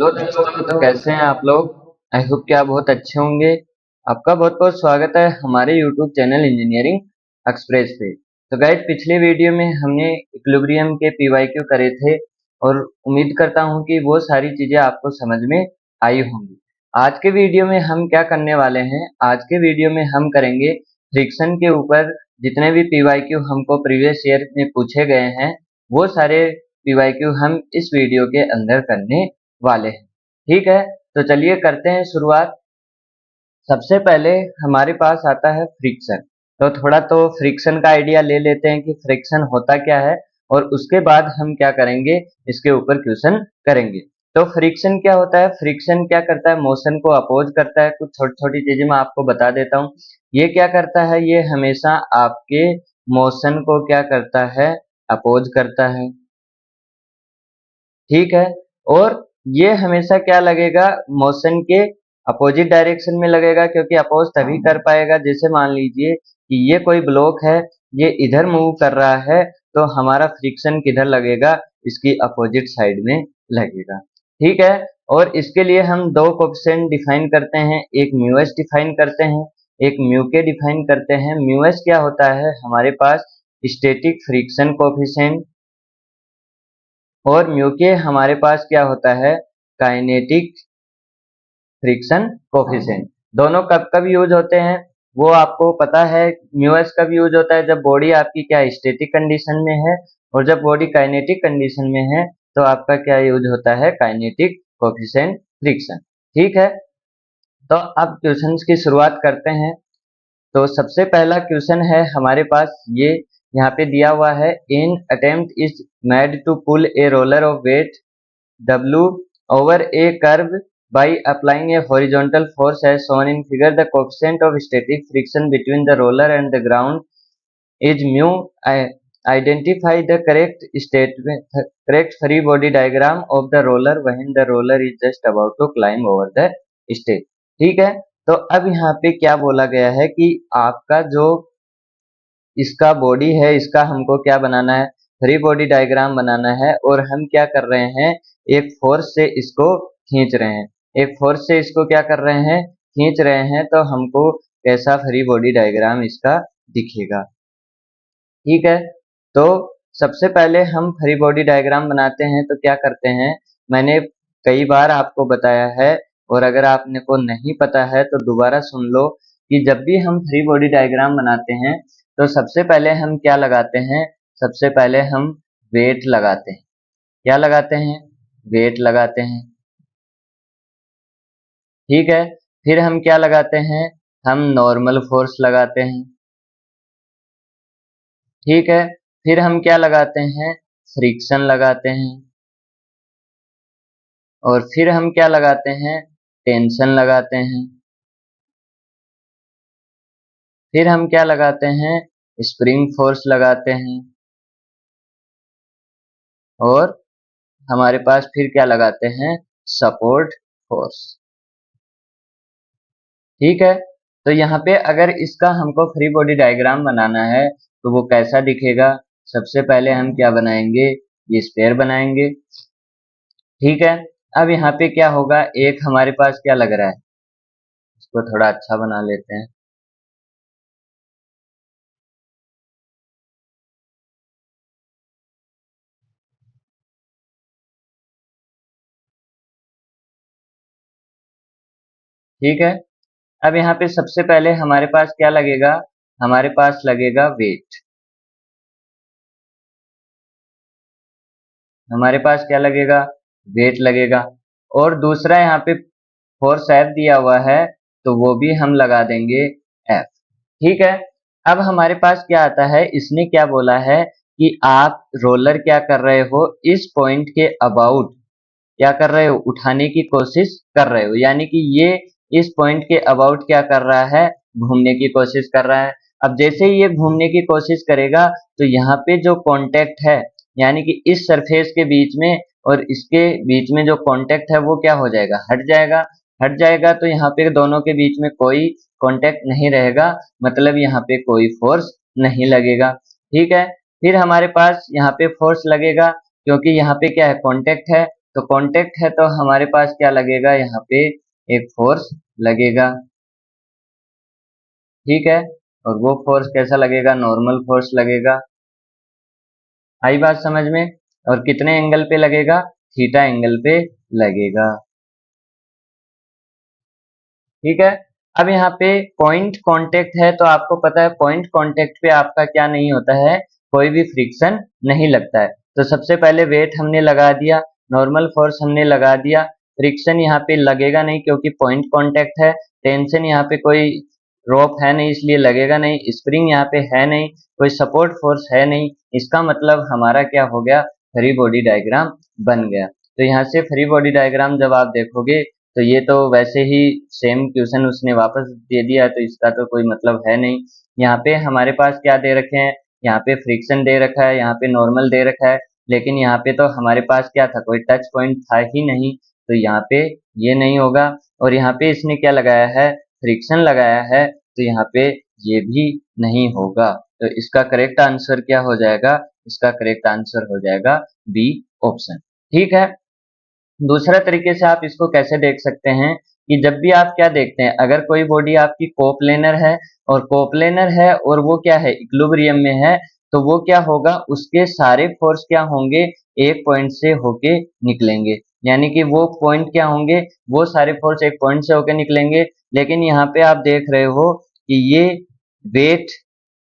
Hello दोस्तों, तो कैसे हैं आप लोग। आई होप कि आप बहुत अच्छे होंगे। आपका बहुत बहुत स्वागत है हमारे यूट्यूब चैनल इंजीनियरिंग एक्सप्रेस पे। तो गाइस, पिछले वीडियो में हमने इक्विलिब्रियम के पीवाईक्यू करे थे और उम्मीद करता हूं कि वो सारी चीजें आपको समझ में आई होंगी। आज के वीडियो में हम क्या करने वाले हैं, आज के वीडियो में हम करेंगे फ्रिक्शन के ऊपर जितने भी पीवाईक्यू हमको प्रीवियस ईयर में पूछे गए हैं वो सारे पीवाईक्यू हम इस वीडियो के अंदर करने वाले हैं। ठीक है, तो चलिए करते हैं शुरुआत। सबसे पहले हमारे पास आता है फ्रिक्शन। तो थोड़ा तो फ्रिक्शन का आइडिया ले लेते हैं कि फ्रिक्शन होता क्या है और उसके बाद हम क्या करेंगे, इसके ऊपर क्वेश्चन करेंगे। तो फ्रिक्शन क्या होता है, फ्रिक्शन क्या करता है, मोशन को अपोज करता है। कुछ छोटी छोटी चीजें मैं आपको बता देता हूँ। ये क्या करता है, ये हमेशा आपके मोशन को क्या करता है, अपोज करता है। ठीक है, और ये हमेशा क्या लगेगा, मोशन के अपोजिट डायरेक्शन में लगेगा, क्योंकि अपोज तभी कर पाएगा जैसे मान लीजिए कि ये कोई ब्लॉक है, ये इधर मूव कर रहा है तो हमारा फ्रिक्शन किधर लगेगा, इसकी अपोजिट साइड में लगेगा। ठीक है, और इसके लिए हम दो कोएफिशिएंट डिफाइन करते हैं, एक म्यूएस डिफाइन करते हैं, एक म्यू के डिफाइन करते हैं। म्यूएस क्या होता है, हमारे पास स्टैटिक फ्रिक्शन कोएफिशिएंट, और म्यू के हमारे पास क्या होता है, काइनेटिक फ्रिक्शन कोफिशिएंट। दोनों कब कब यूज होते हैं वो आपको पता है। म्यूएस कब यूज होता है, जब बॉडी आपकी क्या स्टैटिक कंडीशन में है, और जब बॉडी काइनेटिक कंडीशन में है तो आपका क्या यूज होता है, काइनेटिक कोफिशिएंट फ्रिक्शन। ठीक है, तो अब क्वेश्चंस की शुरुआत करते हैं। तो सबसे पहला क्वेश्चन है हमारे पास, ये यहाँ पे दिया हुआ है, in attempt is made to pull a roller of weight W over a curve by applying a horizontal force as shown in figure. The coefficient of static friction between the roller and the ground is mu. Identify the correct free body diagram of the roller when the roller is just about to climb over the stage. ठीक है, तो अब यहाँ पे क्या बोला गया है कि आपका जो इसका बॉडी है, इसका हमको क्या बनाना है, फ्री बॉडी डायग्राम बनाना है, और हम क्या कर रहे हैं, एक फोर्स से इसको खींच रहे हैं, एक फोर्स से इसको क्या कर रहे हैं, खींच रहे हैं। तो हमको कैसा फ्री बॉडी डायग्राम इसका दिखेगा। ठीक है, तो सबसे पहले हम फ्री बॉडी डायग्राम बनाते हैं। तो क्या करते हैं, मैंने कई बार आपको बताया है, और अगर आपने को नहीं पता है तो दोबारा सुन लो कि जब भी हम फ्री बॉडी डायग्राम बनाते हैं तो सबसे पहले हम क्या लगाते हैं, सबसे पहले हम वेट लगाते हैं। क्या लगाते हैं, वेट लगाते हैं। ठीक है, फिर हम क्या लगाते हैं, हम नॉर्मल फोर्स लगाते हैं। ठीक है, फिर हम क्या लगाते हैं, फ्रिक्शन लगाते हैं, और फिर हम क्या लगाते हैं, टेंशन लगाते हैं। फिर हम क्या लगाते हैं, स्प्रिंग फोर्स लगाते हैं, और हमारे पास फिर क्या लगाते हैं, सपोर्ट फोर्स। ठीक है, तो यहाँ पे अगर इसका हमको फ्री बॉडी डायग्राम बनाना है तो वो कैसा दिखेगा, सबसे पहले हम क्या बनाएंगे, ये स्पेयर बनाएंगे। ठीक है, अब यहाँ पे क्या होगा, एक हमारे पास क्या लग रहा है, इसको थोड़ा अच्छा बना लेते हैं। ठीक है, अब यहाँ पे सबसे पहले हमारे पास क्या लगेगा, हमारे पास लगेगा वेट। हमारे पास क्या लगेगा, वेट लगेगा, और दूसरा यहाँ पे फोर्स एफ दिया हुआ है तो वो भी हम लगा देंगे एफ। ठीक है, अब हमारे पास क्या आता है, इसने क्या बोला है कि आप रोलर क्या कर रहे हो, इस पॉइंट के अबाउट क्या कर रहे हो, उठाने की कोशिश कर रहे हो, यानी कि ये इस पॉइंट के अबाउट क्या कर रहा है, घूमने की कोशिश कर रहा है। अब जैसे ही ये घूमने की कोशिश करेगा तो यहाँ पे जो कांटेक्ट है, यानी कि इस सरफेस के बीच में और इसके बीच में जो कांटेक्ट है वो क्या हो जाएगा, हट जाएगा। हट जाएगा तो यहाँ पे दोनों के बीच में कोई कांटेक्ट नहीं रहेगा, मतलब यहाँ पे कोई फोर्स नहीं लगेगा। ठीक है, फिर हमारे पास यहाँ पे फोर्स लगेगा क्योंकि यहाँ पे क्या है, कांटेक्ट है, तो कांटेक्ट है तो हमारे पास क्या लगेगा, यहाँ पे एक फोर्स लगेगा, ठीक है। और वो फोर्स कैसा लगेगा, नॉर्मल फोर्स लगेगा। आई बात समझ में? और कितने एंगल पे लगेगा, थीटा एंगल पे लगेगा, ठीक है। अब यहाँ पे पॉइंट कांटेक्ट है तो आपको पता है पॉइंट कांटेक्ट पे आपका क्या नहीं होता है, कोई भी फ्रिक्शन नहीं लगता है। तो सबसे पहले वेट हमने लगा दिया, नॉर्मल फोर्स हमने लगा दिया, फ्रिक्शन यहाँ पे लगेगा नहीं क्योंकि पॉइंट कांटेक्ट है, टेंशन यहाँ पे कोई रोप है नहीं इसलिए लगेगा नहीं, स्प्रिंग यहाँ पे है नहीं, कोई सपोर्ट फोर्स है नहीं, इसका मतलब हमारा क्या हो गया, फ्री बॉडी डायग्राम बन गया। तो यहाँ से फ्री बॉडी डायग्राम जब आप देखोगे तो ये तो वैसे ही सेम क्वेश्चन उसने वापस दे दिया, तो इसका तो कोई मतलब है नहीं। यहाँ पे हमारे पास क्या दे रखे हैं, यहाँ पे फ्रिक्शन दे रखा है, यहाँ पे नॉर्मल दे रखा है, लेकिन यहाँ पे तो हमारे पास क्या था, कोई टच पॉइंट था ही नहीं, तो यहाँ पे ये नहीं होगा। और यहाँ पे इसने क्या लगाया है, फ्रिक्शन लगाया है, तो यहाँ पे ये भी नहीं होगा। तो इसका करेक्ट आंसर क्या हो जाएगा, इसका करेक्ट आंसर हो जाएगा बी ऑप्शन, ठीक है। दूसरा तरीके से आप इसको कैसे देख सकते हैं कि जब भी आप क्या देखते हैं, अगर कोई बॉडी आपकी कोप्लेनर है और कोप्लेनर है और वो क्या है, इक्विलिब्रियम में है, तो वो क्या होगा, उसके सारे फोर्स क्या होंगे, एक पॉइंट से होके निकलेंगे, यानी कि वो पॉइंट क्या होंगे, वो सारे फोर्स एक पॉइंट से होके निकलेंगे। लेकिन यहाँ पे आप देख रहे हो कि ये वेट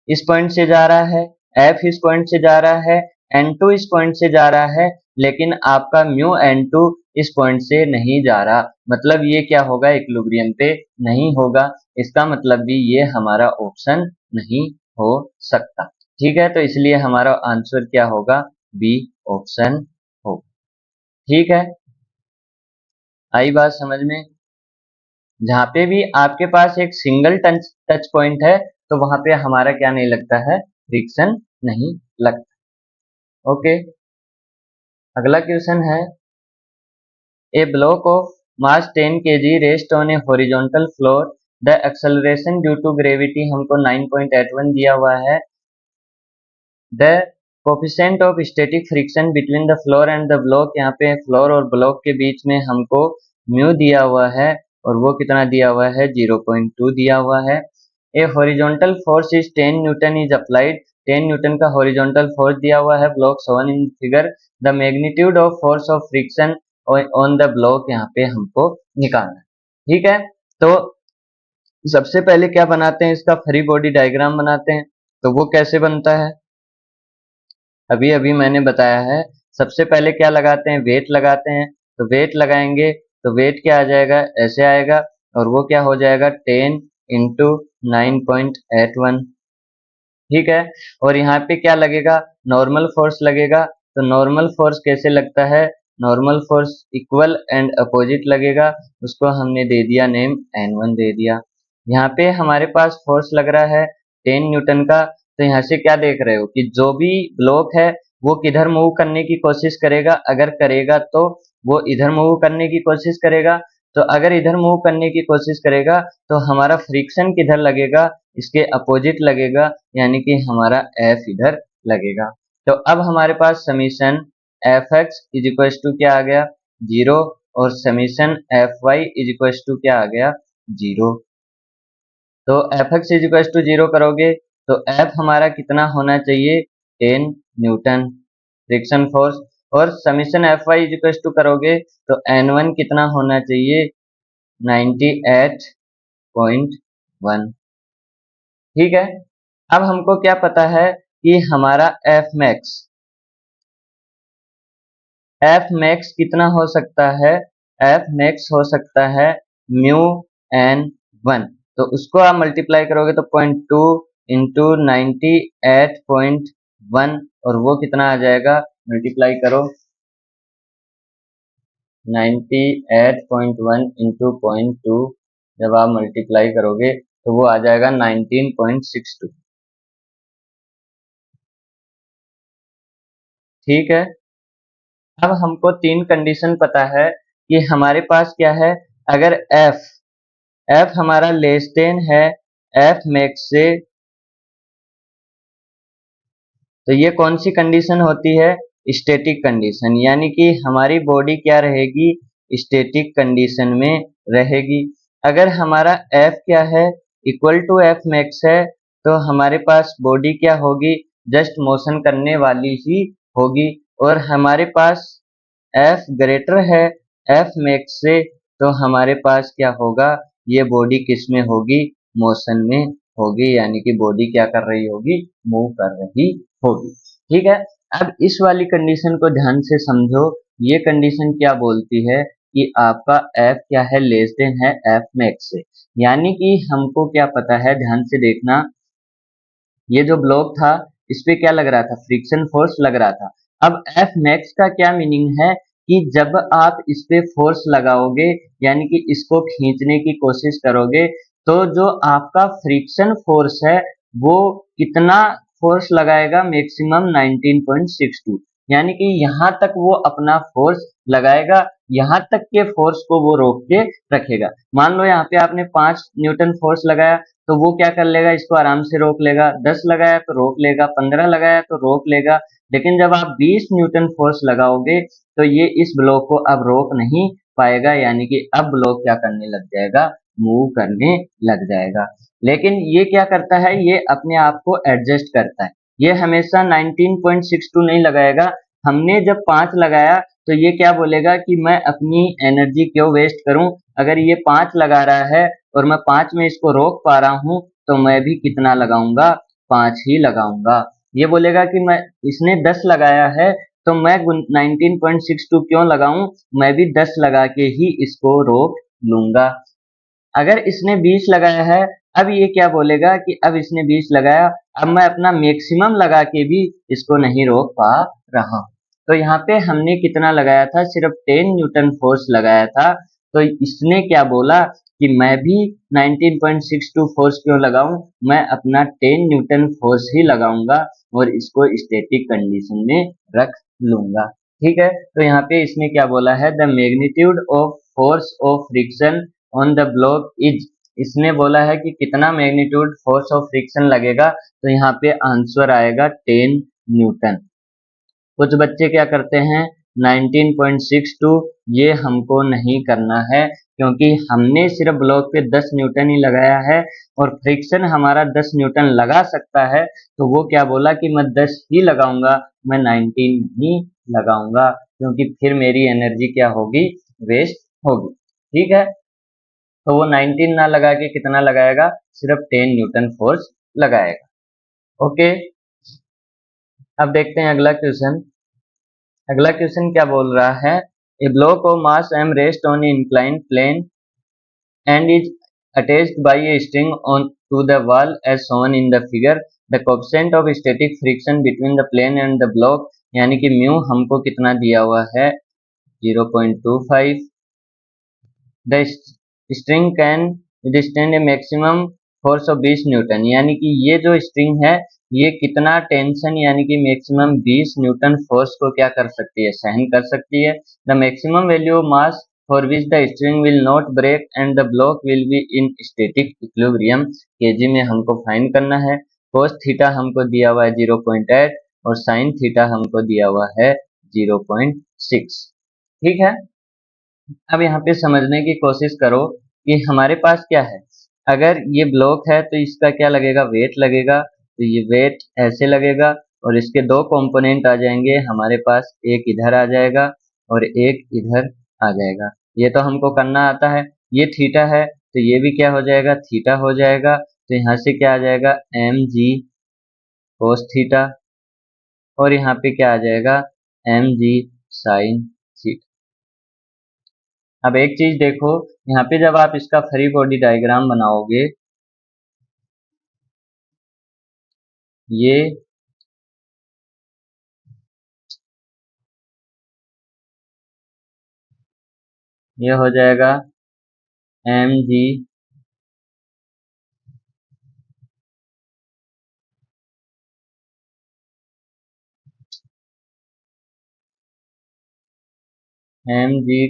इस पॉइंट से जा रहा है, एफ इस पॉइंट से जा रहा है, N2 इस पॉइंट से जा रहा है, लेकिन आपका म्यू N2 इस पॉइंट से नहीं जा रहा, मतलब ये क्या होगा, इक्विलिब्रियम पे नहीं होगा। इसका मतलब भी ये हमारा ऑप्शन नहीं हो सकता, ठीक है। तो इसलिए हमारा आंसर क्या होगा, बी ऑप्शन हो, ठीक है। आई बात समझ में? जहाँ पे भी आपके पास एक सिंगल टच पॉइंट है तो वहां पे हमारा क्या नहीं लगता है, फ्रिक्शन नहीं लगता। ओके, अगला क्वेश्चन है, a block of mass 10 kg rest on a horizontal floor, the acceleration due to gravity हमको 9.81 दिया हुआ है, the coefficient of static friction between the floor and the block, यहाँ पे फ्लोर और ब्लॉक के बीच में हमको म्यू दिया हुआ है और वो कितना दिया हुआ है, 0.2 दिया हुआ है। ए horizontal force is 10 Newton is applied, 10 Newton का हॉरिजॉन्टल फोर्स दिया हुआ है, block 7 in figure, the magnitude of force of friction on the block यहाँ पे हमको निकालना है, ठीक है। तो सबसे पहले क्या बनाते हैं, इसका फ्री बॉडी डायग्राम बनाते हैं। तो वो कैसे बनता है, अभी अभी मैंने बताया है। सबसे पहले क्या लगाते हैं, वेट लगाते हैं। तो वेट लगाएंगे तो वेट क्या आ जाएगा, ऐसे आएगा, और वो क्या हो जाएगा, 10 इंटू 9.81, ठीक है। और यहाँ पे क्या लगेगा, नॉर्मल फोर्स लगेगा। तो नॉर्मल फोर्स कैसे लगता है, normal force equal and opposite लगेगा, उसको हमने दे दिया नेम N1 दे दिया। यहाँ पे हमारे पास फोर्स लग रहा है 10 न्यूटन का। तो यहाँ से क्या देख रहे हो कि जो भी ब्लॉक है वो किधर मूव करने की कोशिश करेगा, अगर करेगा तो वो इधर मूव करने की कोशिश करेगा। तो अगर इधर मूव करने की कोशिश करेगा तो हमारा फ्रिक्शन किधर लगेगा, इसके अपोजिट लगेगा, यानी कि हमारा एफ इधर लगेगा। तो अब हमारे पास summation F X is equal to क्या आ गया, 0, और summation F Y is equal to क्या आ गया, 0। तो F X is equal to 0 करोगे तो एफ हमारा कितना होना चाहिए, 10 न्यूटन फ्रिक्शन फोर्स, और summation F Y is equal to करोगे तो N1 कितना होना चाहिए, 98.1, ठीक है। अब हमको क्या पता है कि हमारा एफ मैक्स कितना हो सकता है, एफ मैक्स हो सकता है म्यू N1। तो उसको आप मल्टीप्लाई करोगे तो 0.2 इंटू 98.1, और वो कितना आ जाएगा, मल्टीप्लाई करो 98.1 इंटू 0.2, जब आप मल्टीप्लाई करोगे तो वो आ जाएगा 19.62, ठीक है। अब हमको तीन कंडीशन पता है कि हमारे पास क्या है, अगर एफ हमारा लेस देन है एफ मैक्स से, तो ये कौन सी कंडीशन होती है, स्टैटिक कंडीशन, यानी कि हमारी बॉडी क्या रहेगी, स्टैटिक कंडीशन में रहेगी। अगर हमारा F क्या है, इक्वल टू एफ मैक्स है, तो हमारे पास बॉडी क्या होगी, जस्ट मोशन करने वाली ही होगी। और हमारे पास F ग्रेटर है एफ मैक्स से, तो हमारे पास क्या होगा, ये बॉडी किस में होगी, मोशन में होगी, यानी कि बॉडी क्या कर रही होगी, मूव कर रही होगी। ठीक है, अब इस वाली कंडीशन को ध्यान से समझो। ये कंडीशन क्या बोलती है कि आपका F क्या है, लेस देन है एफ मैक्स से। यानी कि हमको क्या पता है, ध्यान से देखना, ये जो ब्लॉक था इस पे क्या लग रहा था, फ्रिक्शन फोर्स लग रहा था। अब एफ मैक्स का क्या मीनिंग है कि जब आप इस पे फोर्स लगाओगे, यानी कि इसको खींचने की कोशिश करोगे, तो जो आपका फ्रिक्शन फोर्स है वो कितना फोर्स लगाएगा, मैक्सिमम 19.62, यानी कि यहाँ तक वो अपना फोर्स लगाएगा, यहाँ तक के फोर्स को वो रोक के रखेगा। मान लो यहाँ पे आपने 5 न्यूटन फोर्स लगाया, तो वो क्या कर लेगा, इसको आराम से रोक लेगा। 10 लगाया तो रोक लेगा, 15 लगाया तो रोक लेगा। लेकिन जब आप 20 न्यूटन फोर्स लगाओगे तो ये इस ब्लॉक को अब रोक नहीं पाएगा, यानी कि अब ब्लॉक क्या करने लग जाएगा, मूव करने लग जाएगा। लेकिन ये क्या करता है, ये अपने आप को एडजस्ट करता है, ये हमेशा 19.62 नहीं लगाएगा। हमने जब 5 लगाया तो ये क्या बोलेगा कि मैं अपनी एनर्जी क्यों वेस्ट करूं, अगर ये 5 लगा रहा है और मैं 5 में इसको रोक पा रहा हूं, तो मैं भी कितना लगाऊंगा, 5 ही लगाऊंगा। ये बोलेगा कि मैं, इसने 10 लगाया है तो मैं 19.62 क्यों लगाऊं, मैं भी 10 लगा के ही इसको रोक लूंगा। अगर इसने 20 लगाया है, अब ये क्या बोलेगा कि अब इसने 20 लगाया, अब मैं अपना मैक्सिमम लगा के भी इसको नहीं रोक पा रहा हूं। तो यहाँ पे हमने कितना लगाया था, सिर्फ 10 न्यूटन फोर्स लगाया था। तो इसने क्या बोला कि मैं भी 19.62 फोर्स क्यों लगाऊं, मैं अपना 10 न्यूटन फोर्स ही लगाऊंगा और इसको स्टैटिक कंडीशन में रख लूंगा। ठीक है, तो यहाँ पे इसने क्या बोला है, the magnitude of force of friction on the block is, इसने बोला है कि कितना मैग्नीट्यूड फोर्स ऑफ फ्रिक्शन लगेगा, तो यहाँ पे आंसर आएगा 10 न्यूटन। कुछ बच्चे क्या करते हैं 19.62, ये हमको नहीं करना है, क्योंकि हमने सिर्फ ब्लॉक पे 10 न्यूटन ही लगाया है और फ्रिक्शन हमारा 10 न्यूटन लगा सकता है। तो वो क्या बोला कि मैं 10 ही लगाऊंगा, मैं 19 नहीं लगाऊंगा, क्योंकि फिर मेरी एनर्जी क्या होगी, वेस्ट होगी। ठीक है, तो वो 19 ना लगा के कितना लगाएगा, सिर्फ 10 न्यूटन फोर्स लगाएगा। ओके, अब देखते हैं अगला क्वेश्चन। अगला क्वेश्चन क्या बोल रहा है, a block of mass m rest on incline plane and is attached by a string on to the wall as shown in the figure. The coefficient of static friction between the plane and the block, यानी कि mu हमको कितना दिया हुआ है, 0.25। The string can withstand A maximum force of 20 Newton, यानी कि ये जो स्ट्रिंग है ये कितना टेंशन, यानी कि मैक्सिमम 20 न्यूटन फोर्स को क्या कर सकती है, सहन कर सकती है। The maximum value of mass for which the string will not break and the block will be in static equilibrium, kg में हमको फाइंड करना है। cos थीटा हमको दिया हुआ है 0.8 और sin थीटा हमको दिया हुआ है 0.6। ठीक है, अब यहाँ पे समझने की कोशिश करो कि हमारे पास क्या है, अगर ये ब्लॉक है तो इसका क्या लगेगा, वेट लगेगा। तो ये वेट ऐसे लगेगा और इसके दो कंपोनेंट आ जाएंगे हमारे पास, एक इधर आ जाएगा और एक इधर आ जाएगा। ये तो हमको करना आता है। ये थीटा है तो ये भी क्या हो जाएगा, थीटा हो जाएगा। तो यहाँ से क्या आ जाएगा, एम जी कोस थीटा, और यहाँ पे क्या आ जाएगा, एम जी साइन थीटा। अब एक चीज देखो, यहाँ पे जब आप इसका फ्री बॉडी डायग्राम बनाओगे, ये हो जाएगा एम जी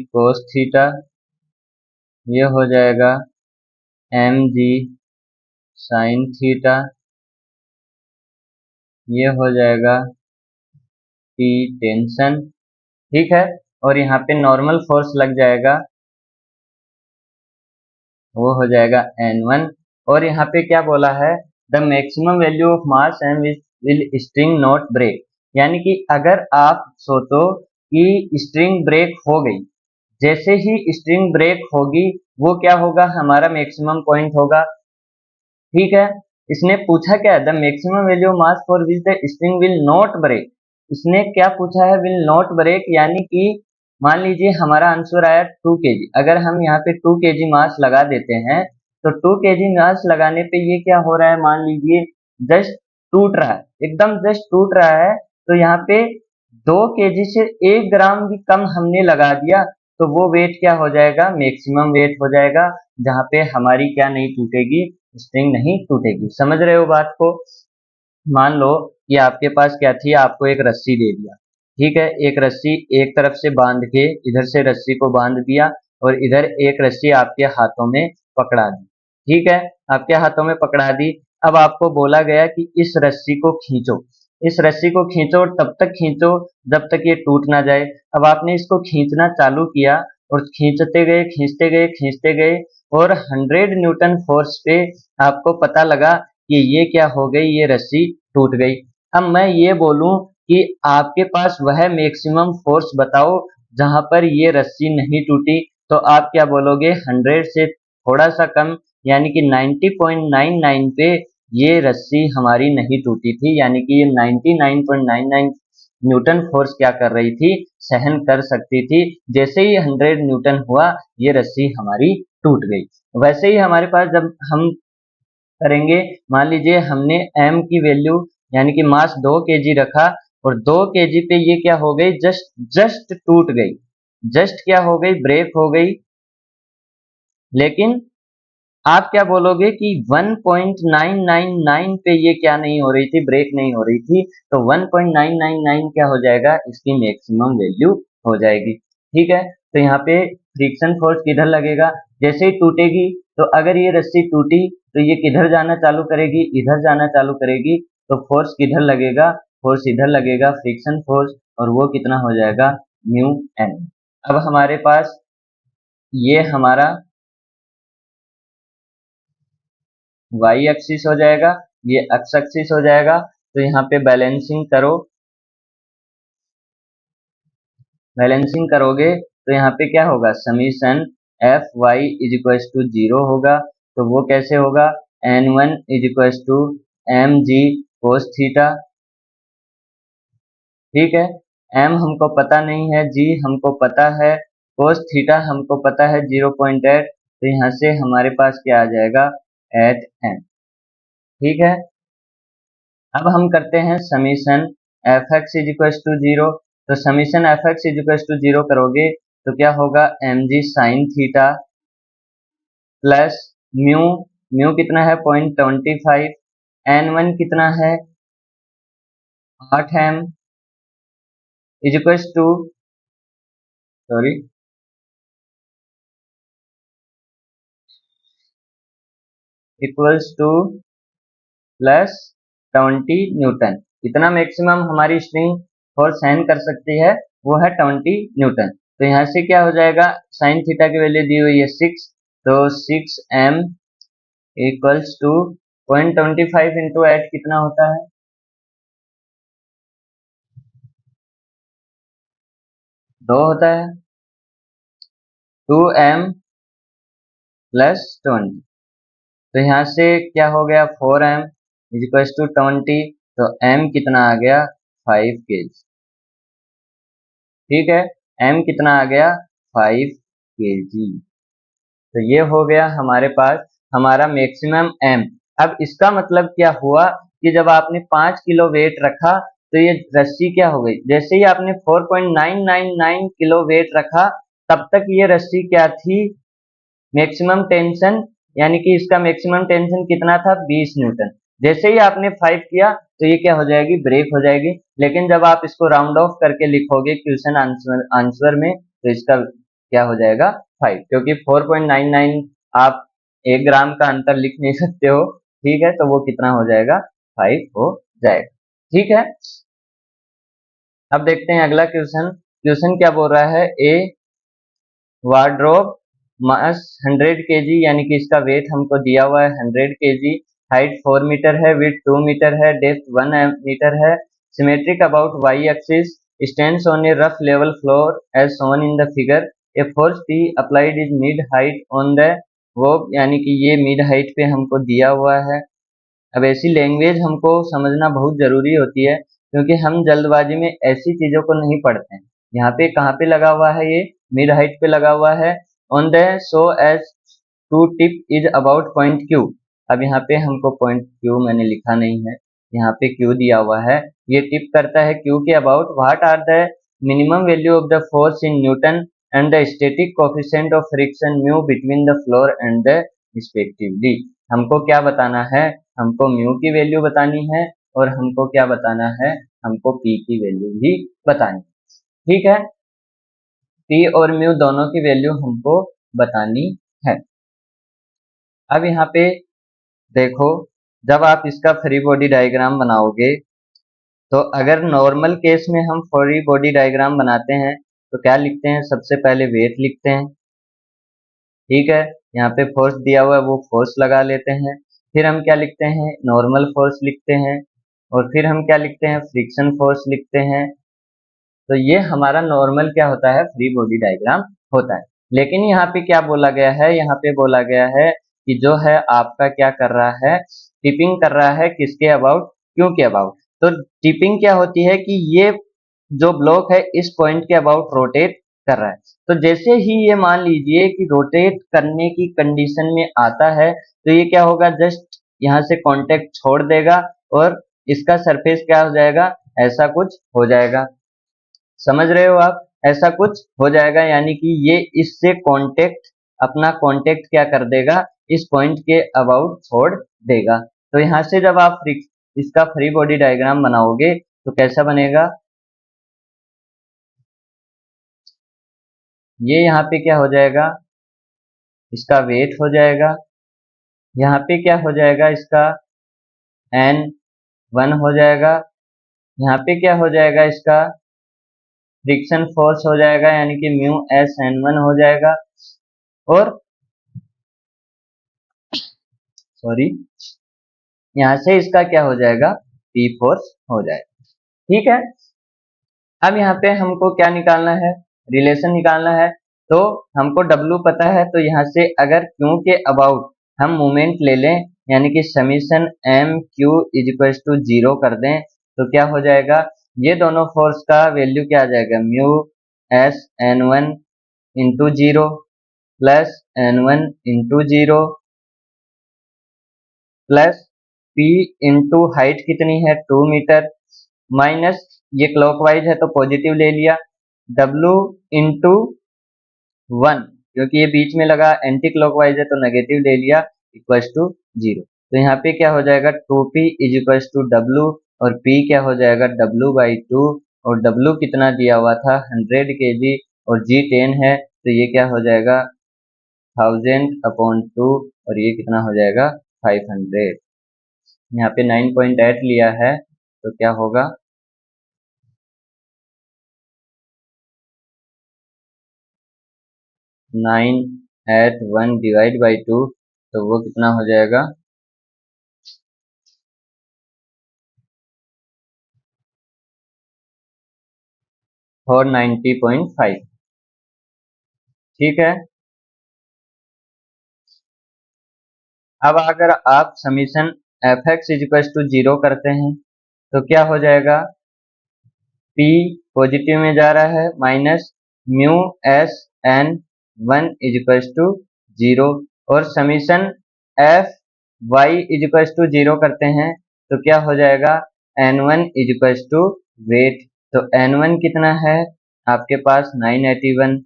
कोस थीटा, ये हो जाएगा एम जी साइन थीटा, ये हो जाएगा T टेंशन, ठीक है, और यहाँ पे नॉर्मल फोर्स लग जाएगा, वो हो जाएगा N1। और यहाँ पे क्या बोला है, the maximum value of mass M will string not break, यानी कि अगर आप सोचो कि स्ट्रिंग ब्रेक हो गई, जैसे ही स्ट्रिंग ब्रेक होगी वो क्या होगा, हमारा मैक्सिमम पॉइंट होगा, ठीक है। इसने पूछा क्या है, the maximum value mass for which the string will not break, इसने क्या पूछा है, विल नॉट ब्रेक, यानी कि मान लीजिए हमारा आंसर आया 2 kg, अगर हम यहाँ पे 2 kg मास लगा देते हैं तो 2 kg मास लगाने पे ये क्या हो रहा है, मान लीजिए जस्ट टूट रहा है, एकदम जस्ट टूट रहा है, तो यहाँ पे 2 kg से 1 ग्राम भी कम हमने लगा दिया तो वो वेट क्या हो जाएगा, मैक्सिमम वेट हो जाएगा, जहाँ पे हमारी क्या नहीं टूटेगी, स्ट्रिंग नहीं टूटेगी। समझ रहे हो बात को। मान लो कि आपके पास क्या थी, आपको एक रस्सी दे दिया, ठीक है, एक रस्सी एक तरफ से बांध के, इधर से रस्सी को बांध दिया और इधर एक रस्सी आपके हाथों में पकड़ा दी, ठीक है, आपके हाथों में पकड़ा दी। अब आपको बोला गया कि इस रस्सी को खींचो, इस रस्सी को खींचो और तब तक खींचो जब तक ये टूट ना जाए। अब आपने इसको खींचना चालू किया और खींचते गए खींचते गए खींचते गए और 100 न्यूटन फोर्स पे आपको पता लगा कि ये क्या हो गई, ये रस्सी टूट गई। अब मैं ये बोलूं कि आपके पास वह मैक्सिमम फोर्स बताओ जहां पर ये रस्सी नहीं टूटी, तो आप क्या बोलोगे, 100 से थोड़ा सा कम, यानी कि 90.99 पे ये रस्सी हमारी नहीं टूटी थी, यानी कि ये 99.99 न्यूटन फोर्स क्या कर रही थी, सहन कर सकती थी। जैसे ही 100 न्यूटन हुआ ये रस्सी हमारी टूट गई। वैसे ही हमारे पास जब हम करेंगे, मान लीजिए हमने m की वैल्यू यानी कि मास 2 kg रखा और 2 kg पे ये क्या हो गई, जस्ट जस्ट टूट गई, जस्ट क्या हो गई, ब्रेक हो गई। लेकिन आप क्या बोलोगे कि 1.999 पे ये क्या नहीं हो रही थी, ब्रेक नहीं हो रही थी, तो 1.999 क्या हो जाएगा, इसकी मैक्सिमम वैल्यू हो जाएगी, ठीक है। तो यहाँ पे फ्रिक्शन फोर्स किधर लगेगा, जैसे ही टूटेगी, तो अगर ये रस्सी टूटी तो ये किधर जाना चालू करेगी, इधर जाना चालू करेगी, तो फोर्स किधर लगेगा, फोर्स इधर लगेगा, फ्रिक्शन फोर्स, और वो कितना हो जाएगा, म्यू एन। अब हमारे पास ये हमारा y एक्सिस हो जाएगा, ये x एक्सिस हो जाएगा, तो यहाँ पे बैलेंसिंग करो, बैलेंसिंग करोगे तो यहाँ पे क्या होगा, summation F Y is equal to 0 होगा, तो वो कैसे होगा, n1 is equal to M G cos theta, ठीक है, m हमको पता नहीं है, g हमको पता है, कोस थीटा हमको पता है 0.8, तो यहाँ से हमारे पास क्या आ जाएगा, 8m, ठीक है। अब हम करते हैं summation F X is equal to 0, तो summation F X is equal to 0 करोगे तो क्या होगा, M G sine theta plus mu, mu कितना है 0.25, n1 कितना है 8m is equal to, sorry, equals to plus 20 newton. इतना मैक्सिमम हमारी स्ट्रिंग फोर्स सहन कर सकती है वो है 20 न्यूटन। तो यहाँ से क्या हो जाएगा, साइन थीटा की वैल्यू दी हुई है 6, तो 6m इक्वल्स टू 0.25 इंटू 8 कितना होता है, 2 होता है, 2m प्लस 20, तो यहाँ से क्या हो गया, 4m इज इक्वल टू 20, तो m कितना आ गया 5 kg, ठीक है, m कितना आ गया 5 kg। तो ये हो गया हमारे पास हमारा मैक्सिमम m। अब इसका मतलब क्या हुआ कि जब आपने 5 किलो वेट रखा तो ये रस्सी क्या हो गई, जैसे ही आपने 4.999 किलो वेट रखा तब तक ये रस्सी क्या थी, मैक्सिमम टेंशन, यानी कि इसका मैक्सिमम टेंशन कितना था 20 न्यूटन। जैसे ही आपने 5 किया तो ये क्या हो जाएगी, ब्रेक हो जाएगी। लेकिन जब आप इसको राउंड ऑफ करके लिखोगे क्वेश्चन आंसर आंसर में तो इसका क्या हो जाएगा 5, क्योंकि 4.99 आप 1 ग्राम का अंतर लिख नहीं सकते हो, ठीक है, तो वो कितना हो जाएगा 5 हो जाएगा, ठीक है। अब देखते हैं अगला क्वेश्चन। क्वेश्चन क्या बोल रहा है, ए वार्डरोब मास 100 kg, यानी कि इसका वेट हमको दिया हुआ है 100 kg, हाइट 4 मीटर है, विड्थ 2 मीटर है, डेप्थ 1 मीटर है, symmetric about Y axis, stands on a rough level floor as shown in the figure, a force P applied is mid height on the verb, यानी कि ये mid height पे हमको दिया हुआ है। अब ऐसी लैंग्वेज हमको समझना बहुत जरूरी होती है, क्योंकि हम जल्दबाजी में ऐसी चीजों को नहीं पढ़ते हैं। यहाँ पे कहाँ पे लगा हुआ है, ये मिड हाइट पे लगा हुआ है। On the so edge to tip is about point Q. अब यहाँ पे हमको पॉइंट क्यू मैंने लिखा नहीं है, यहाँ पे क्यू दिया हुआ है। ये टिप करता है क्यू के about. What are the minimum value of the force in newton and the static coefficient of friction mu between the floor and the respectively. हमको क्या बताना है, हमको म्यू की वैल्यू बतानी है, और हमको क्या बताना है, हमको पी की वैल्यू भी बतानी। ठीक है, पी और म्यू दोनों की वैल्यू हमको बतानी है। अब यहाँ पे देखो, जब आप इसका फ्री बॉडी डायग्राम बनाओगे, तो अगर नॉर्मल केस में हम फ्री बॉडी डायग्राम बनाते हैं तो क्या लिखते हैं, सबसे पहले वेट लिखते हैं। ठीक है, यहाँ पे फोर्स दिया हुआ है, वो फोर्स लगा लेते हैं। फिर हम क्या लिखते हैं, नॉर्मल फोर्स लिखते हैं, और फिर हम क्या लिखते हैं, फ्रिक्शन फोर्स लिखते हैं। तो ये हमारा नॉर्मल क्या होता है, फ्री बॉडी डायग्राम होता है। लेकिन यहाँ पे क्या बोला गया है, यहाँ पे बोला गया है कि जो है आपका क्या कर रहा है, टिपिंग कर रहा है, किसके अबाउट, क्यों के अबाउट। तो टिपिंग क्या होती है कि ये जो ब्लॉक है इस पॉइंट के अबाउट रोटेट कर रहा है। तो जैसे ही ये मान लीजिए कि रोटेट करने की कंडीशन में आता है, तो ये क्या होगा, जस्ट यहाँ से कांटेक्ट छोड़ देगा और इसका सरफेस क्या हो जाएगा, ऐसा कुछ हो जाएगा। समझ रहे हो आप, ऐसा कुछ हो जाएगा, यानी कि ये इससे कांटेक्ट, अपना कांटेक्ट क्या कर देगा, इस पॉइंट के अबाउट छोड़ देगा। तो यहाँ से जब आप इसका फ्री बॉडी डायग्राम बनाओगे तो कैसा बनेगा, ये यहाँ पे क्या हो जाएगा, इसका वेट हो जाएगा। यहाँ पे क्या हो जाएगा, इसका N1 हो जाएगा। यहाँ पे क्या हो जाएगा, इसका फ्रिक्शन फोर्स हो जाएगा, यानी कि म्यू एस N1 हो जाएगा। और सॉरी, यहाँ से इसका क्या हो जाएगा, पी फोर्स हो जाएगा। ठीक है, अब यहाँ पे हमको क्या निकालना है, रिलेशन निकालना है। तो हमको W पता है, तो यहाँ से अगर Q के अबाउट हम मोमेंट ले लें, यानी कि summation M Q is equal to 0 कर दें, तो क्या हो जाएगा, ये दोनों फोर्स का वैल्यू क्या आ जाएगा, mu S N1 into 0 plus N1 into 0 plus P into height कितनी है 2 मीटर, माइनस ये क्लॉकवाइज है तो पॉजिटिव ले लिया, W इंटू 1, क्योंकि ये बीच में लगा, एंटी क्लॉकवाइज है तो नेगेटिव ले लिया, इक्वल्स टू 0। तो यहाँ पे क्या हो जाएगा, 2P is equals to W, और P क्या हो जाएगा, W/2, और W कितना दिया हुआ था 100 kg, और G 10 है, तो ये क्या हो जाएगा 1000/2, और ये कितना हो जाएगा 500। यहाँ पे 9.8 लिया है, तो क्या होगा, 9/1 डिवाइड बाई 2, तो वो कितना हो जाएगा, 490.5। ठीक है, अब अगर आप summation F X is equal to 0 करते हैं तो क्या हो जाएगा, P पॉजिटिव में जा रहा है, minus mu S N1 is equal to 0, और summation F Y is equal to 0 करते हैं तो क्या हो जाएगा, N1 is equal to wait. तो N1 कितना है आपके पास 981,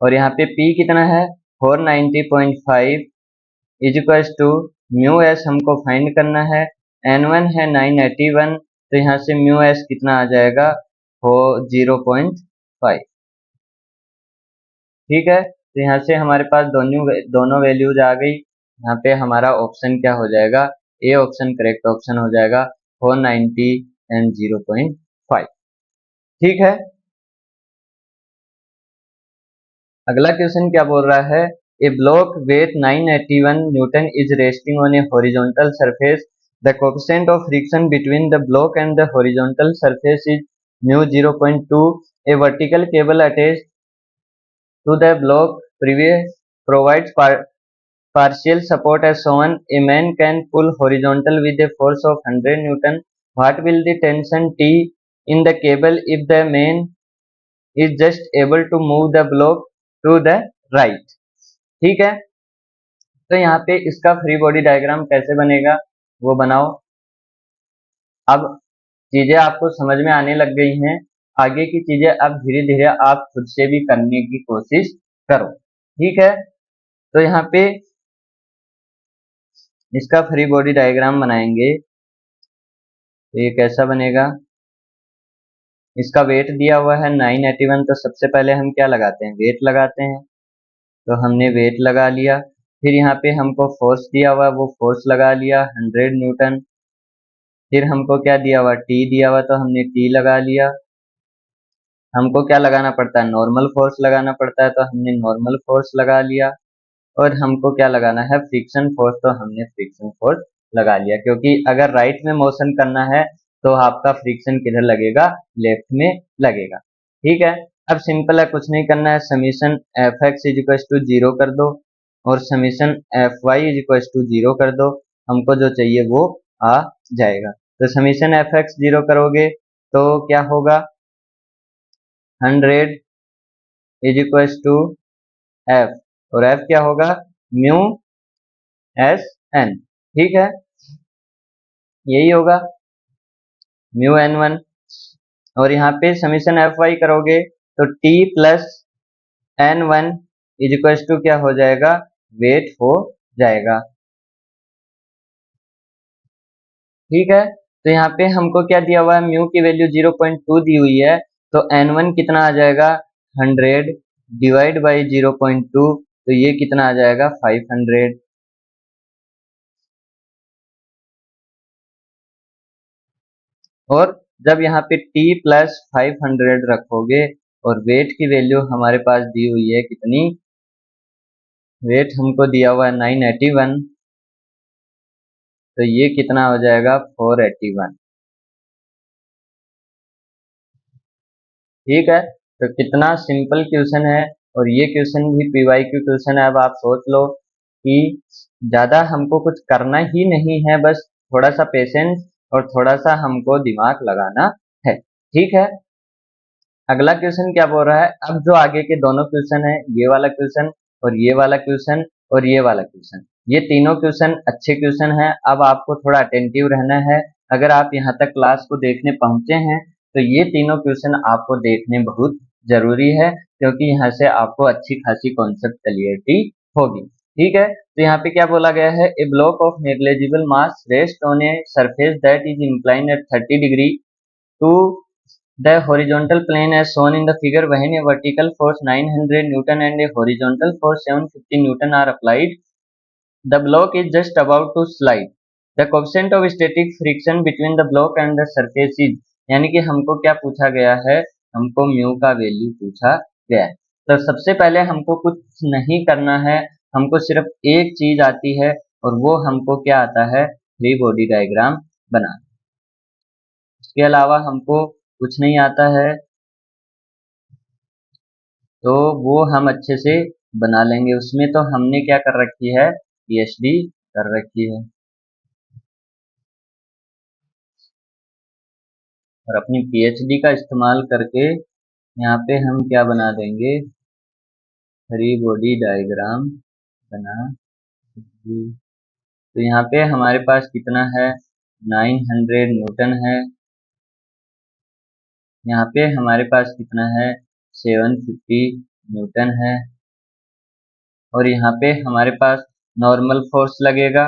और यहाँ पे P कितना है 490.5 is equal to mu S हमको फाइंड करना है, N1 है 981, तो यहाँ से म्यू एस कितना आ जाएगा, वो 0.5। ठीक है, तो यहाँ से हमारे पास दोनों वैल्यूज आ गई। यहाँ पे हमारा ऑप्शन क्या हो जाएगा, ए ऑप्शन करेक्ट ऑप्शन हो जाएगा, 490 एंड 0.5। 5। ठीक है, अगला क्वेश्चन क्या बोल रहा है, a block weight 981 newton is resting on a horizontal surface, the coefficient of friction between the block and the horizontal surface is mu 0.2, a vertical cable attached to the block provides partial support as shown. A man can pull horizontal with a force of 100 Newton. What will the tension T in the cable if the man is just able to move the block to the right? ठीक है, तो यहाँ पे इसका free body diagram कैसे बनेगा वो बनाओ। अब चीजें आपको समझ में आने लग गई हैं, आगे की चीजें अब धीरे धीरे आप खुद से भी करने की कोशिश करो। ठीक है, तो यहाँ पे इसका फ्री बॉडी डायग्राम बनाएंगे, तो ये कैसा बनेगा, इसका वेट दिया हुआ है 981, तो सबसे पहले हम क्या लगाते हैं, वेट लगाते हैं, तो हमने वेट लगा लिया। फिर यहाँ पे हमको फोर्स दिया हुआ है, वो फोर्स लगा लिया 100 न्यूटन। फिर हमको क्या दिया हुआ, टी दिया हुआ, तो हमने टी लगा लिया। हमको क्या लगाना पड़ता है, नॉर्मल फोर्स लगाना पड़ता है, तो हमने नॉर्मल फोर्स लगा लिया। और हमको क्या लगाना है, फ्रिक्शन फोर्स, तो हमने फ्रिक्शन फोर्स लगा लिया, क्योंकि अगर राइट में मोशन करना है तो आपका फ्रिक्शन किधर लगेगा, लेफ्ट में लगेगा। ठीक है, अब सिंपल है, कुछ नहीं करना है, summation F X is equal to 0 कर दो और summation F Y is equal to 0 कर दो, हमको जो चाहिए वो आ जाएगा। तो समीशन एफ एक्स 0 करोगे तो क्या होगा, 100 इज इक्वल टू एफ, और एफ क्या होगा, म्यू एस एन। ठीक है, यही होगा म्यू एन वन। और यहाँ पे समीशन एफ वाई करोगे तो T plus N one is equal to क्या हो जाएगा, वेट हो जाएगा। ठीक है, तो यहाँ पे हमको क्या दिया हुआ है, म्यू की वैल्यू 0.2 दी हुई है, तो एन वन कितना आ जाएगा, 100 डिवाइड बाई 0.2, तो ये कितना आ जाएगा, 500। और जब यहाँ पे t प्लस 500 रखोगे और वेट की वैल्यू हमारे पास दी हुई है कितनी, वेट हमको दिया हुआ है 981, तो ये कितना हो जाएगा, 481। ठीक है, तो कितना सिंपल क्वेश्चन है, और ये क्वेश्चन भी पीवाईक्यू क्वेश्चन है। अब आप सोच लो कि ज्यादा हमको कुछ करना ही नहीं है, बस थोड़ा सा पेशेंस और थोड़ा सा हमको दिमाग लगाना है। ठीक है, अगला क्वेश्चन क्या बोल रहा है, अब जो आगे के दोनों क्वेश्चन है, ये वाला क्वेश्चन और ये वाला क्वेश्चन और ये वाला क्वेश्चन, ये तीनों क्वेश्चन अच्छे क्वेश्चन है। अब आपको थोड़ा अटेंटिव रहना है, अगर आप यहाँ तक क्लास को देखने पहुंचे हैं तो ये तीनों क्वेश्चन आपको देखने बहुत जरूरी है, क्योंकि यहाँ से आपको अच्छी खासी कॉन्सेप्ट क्लियरिटी होगी। ठीक है, तो यहाँ पे क्या बोला गया है, a block of negligible mass rest on a surface that is inclined at 30 degree to the horizontal plane as shown in the figure, when a vertical force 900 Newton and a horizontal force 750 Newton are applied, the block is just about to slide. The coefficient of static friction between the block and the surface is, यानी कि हमको क्या पूछा गया है, हमको mu का value पूछा गया है। तो सबसे पहले हमको कुछ नहीं करना है, हमको सिर्फ एक चीज आती है, और वो हमको क्या आता है, फ्री बॉडी डायग्राम बनाना। इसके अलावा हमको कुछ नहीं आता है, तो वो हम अच्छे से बना लेंगे। उसमें तो हमने क्या कर रखी है, पीएचडी कर रखी है, और अपनी पीएचडी का इस्तेमाल करके यहाँ पे हम क्या बना देंगे, फ्री बॉडी डायग्राम बना। तो यहाँ पे हमारे पास कितना है, 900 न्यूटन है, यहाँ पे हमारे पास कितना है, 750 न्यूटन है, और यहाँ पे हमारे पास नॉर्मल फोर्स लगेगा।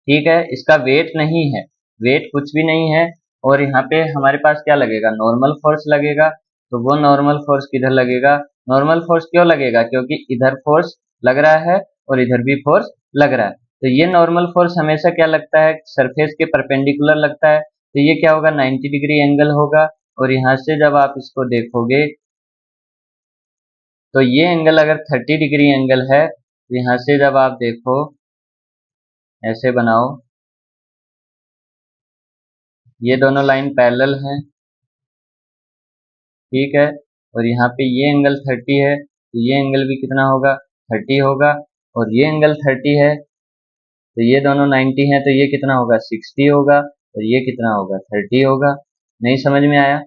ठीक है, इसका वेट नहीं है, वेट कुछ भी नहीं है, और यहाँ पे हमारे पास क्या लगेगा, नॉर्मल फोर्स लगेगा। तो वो नॉर्मल फोर्स किधर लगेगा, नॉर्मल फोर्स क्यों लगेगा, क्योंकि इधर फोर्स लग रहा है और इधर भी फोर्स लग रहा है। तो ये नॉर्मल फोर्स हमेशा क्या लगता है, सरफेस के परपेंडिकुलर लगता है, तो ये क्या होगा, 90 डिग्री एंगल होगा। और यहाँ से जब आप इसको देखोगे तो ये एंगल अगर 30 डिग्री एंगल है, तो यहाँ से जब आप देखो, ऐसे बनाओ, ये दोनों लाइन पैरेलल हैं, ठीक है। और यहाँ पे ये एंगल 30 है, तो ये एंगल भी कितना होगा, 30 होगा। और ये एंगल 30 है, तो ये दोनों 90 हैं, तो ये कितना होगा, 60 होगा। और ये कितना होगा, 30 होगा। नहीं समझ में आया?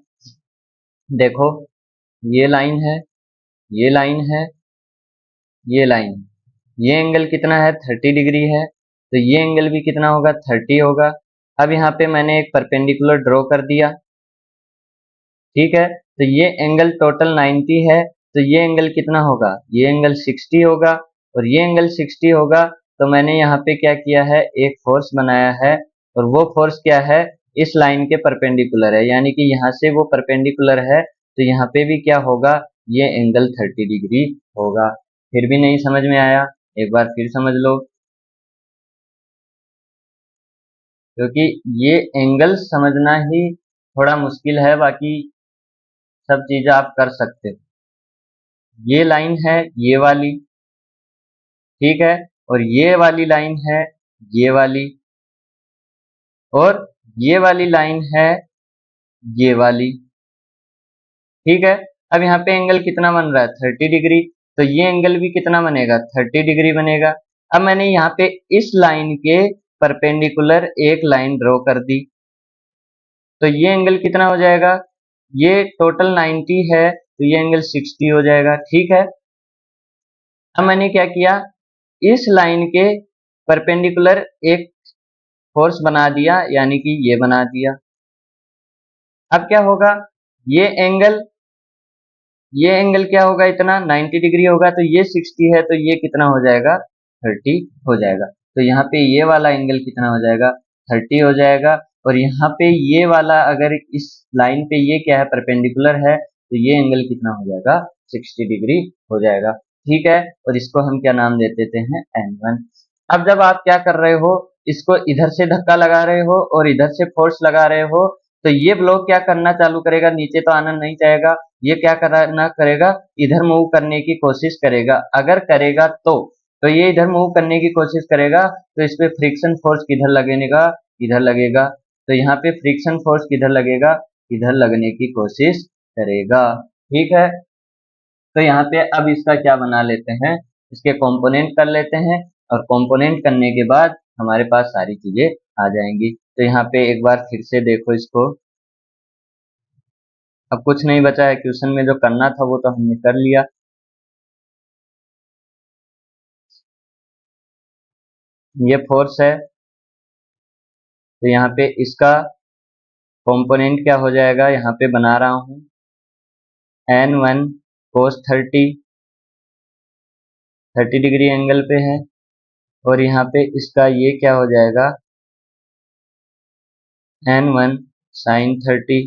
देखो, ये लाइन है, ये लाइन है, ये लाइन, ये एंगल कितना है, 30 डिग्री है, तो ये एंगल भी कितना होगा, 30 होगा। अब यहाँ पे मैंने एक परपेंडिकुलर ड्रॉ कर दिया, ठीक है। तो ये एंगल टोटल 90 है, तो ये एंगल कितना होगा, ये एंगल 60 होगा। और ये एंगल 60 होगा, तो मैंने यहाँ पे क्या किया है, एक फोर्स बनाया है। और वो फोर्स क्या है, इस लाइन के परपेंडिकुलर है, यानी कि यहाँ से वो परपेंडिकुलर है, तो यहाँ पे भी क्या होगा, ये एंगल 30 डिग्री होगा। फिर भी नहीं समझ में आया, एक बार फिर समझ लो, क्योंकि ये एंगल समझना ही थोड़ा मुश्किल है, बाकी सब चीजें आप कर सकते हो। ये लाइन है, ये वाली, ठीक है। और ये वाली लाइन है, ये वाली। और ये वाली लाइन है, ये वाली, ठीक है। अब यहाँ पे एंगल कितना बन रहा है, 30 डिग्री, तो ये एंगल भी कितना बनेगा, 30 डिग्री बनेगा। अब मैंने यहाँ पे इस लाइन के परपेंडिकुलर एक लाइन ड्रॉ कर दी, तो ये एंगल कितना हो जाएगा, ये टोटल 90 है, तो ये एंगल 60 हो जाएगा, ठीक है। अब मैंने क्या किया, इस लाइन के परपेंडिकुलर एक फोर्स बना दिया, यानी कि ये बना दिया। अब क्या होगा, ये एंगल ये एंगल क्या होगा, इतना 90 डिग्री होगा, तो ये 60 है, तो ये कितना हो जाएगा, 30 हो जाएगा। तो यहाँ पे ये वाला एंगल कितना हो जाएगा, 30 हो जाएगा। और यहाँ पे ये वाला, अगर इस लाइन पे ये क्या है, परपेंडिकुलर है, तो ये एंगल कितना हो जाएगा, 60 डिग्री हो जाएगा, ठीक है। और इसको हम क्या नाम दे देते हैं, N1। अब जब आप क्या कर रहे हो, इसको इधर से धक्का लगा रहे हो और इधर से फोर्स लगा रहे हो, तो ये ब्लॉक क्या करना चालू करेगा, नीचे तो आना नहीं चाहेगा, ये क्या करना करेगा, इधर मूव करने की कोशिश करेगा। अगर करेगा तो ये इधर मूव करने की कोशिश करेगा, तो इस पे फ्रिक्शन फोर्स किधर लगेगा, इधर लगेगा। तो यहाँ पे फ्रिक्शन फोर्स किधर लगेगा, इधर लगने की कोशिश करेगा, ठीक है। तो यहाँ पे अब इसका क्या बना लेते हैं, इसके कंपोनेंट कर लेते हैं। और कंपोनेंट करने के बाद हमारे पास सारी चीजें आ जाएंगी। तो यहाँ पे एक बार फिर से देखो इसको, अब कुछ नहीं बचा है, क्वेश्चन में जो करना था वो तो हमने कर लिया। ये फोर्स है, तो यहाँ पे इसका कंपोनेंट क्या हो जाएगा, यहाँ पे बना रहा हूँ, N1 cos 30 डिग्री एंगल पे है। और यहाँ पे इसका ये क्या हो जाएगा, N1 sin 30,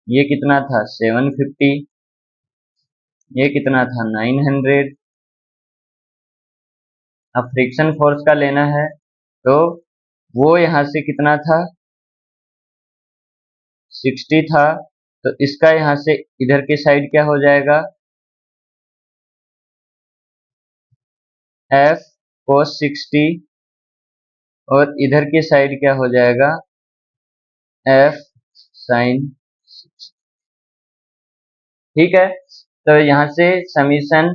ये कितना था, 750, ये कितना था, 900। अब फ्रिक्शन फोर्स का लेना है, तो वो यहाँ से कितना था, 60 था, तो इसका यहाँ से इधर की साइड क्या हो जाएगा, F cos 60। और इधर की साइड क्या हो जाएगा, F sin 60, ठीक है। तो यहाँ से summation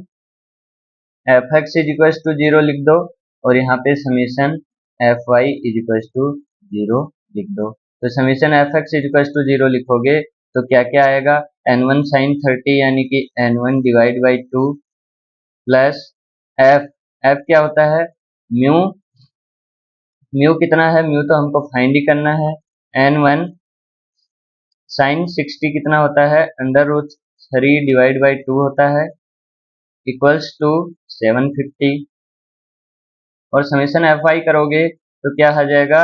F X is equal to 0 लिख दो, और यहाँ पे summation F Y is equal to 0 लिख दो। तो summation F X is equal to 0 लिखोगे तो क्या क्या आएगा, N1 sin 30 यानी कि N1 divide by 2 plus F, F क्या होता है, म्यू, म्यू कितना है, म्यू तो हमको फाइंड ही करना है। N1 sin 60 कितना होता है, √3 डिवाइड बाई 2 होता है, इक्वल्स टू 750। और समेशन एफ आई करोगे तो क्या आ जाएगा,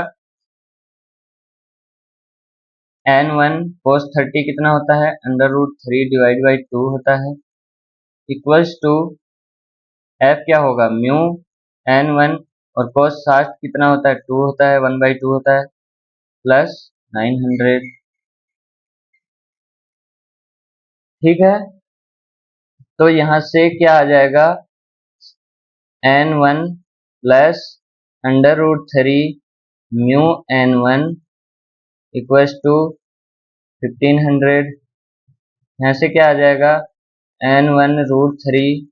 N1 cos 30 कितना होता है, √3 डिवाइड बाई 2 होता है, इक्वल्स टू एफ क्या होगा, म्यू N1, और cos 60 कितना होता है, 2 होता है, 1/2 होता है, प्लस 900। ठीक है, तो यहां से क्या आ जाएगा, n1 plus √3 mu n1 equals to 1500। यहाँ से क्या आ जाएगा, n1 √3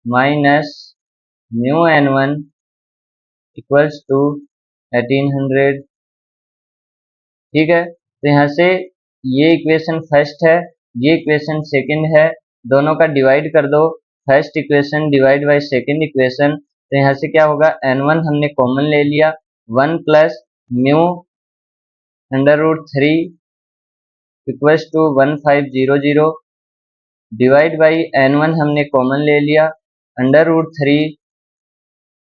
minus mu n1 equals to 1800। ठीक है, तो यहाँ से ये इक्वेशन फर्स्ट है, ये इक्वेशन सेकंड है, दोनों का डिवाइड कर दो, first equation divide by second equation. तो यहाँ से क्या होगा, n1 हमने कॉमन ले लिया, 1 plus mu √3 equals to 1500 divide by n1 हमने कॉमन ले लिया, √3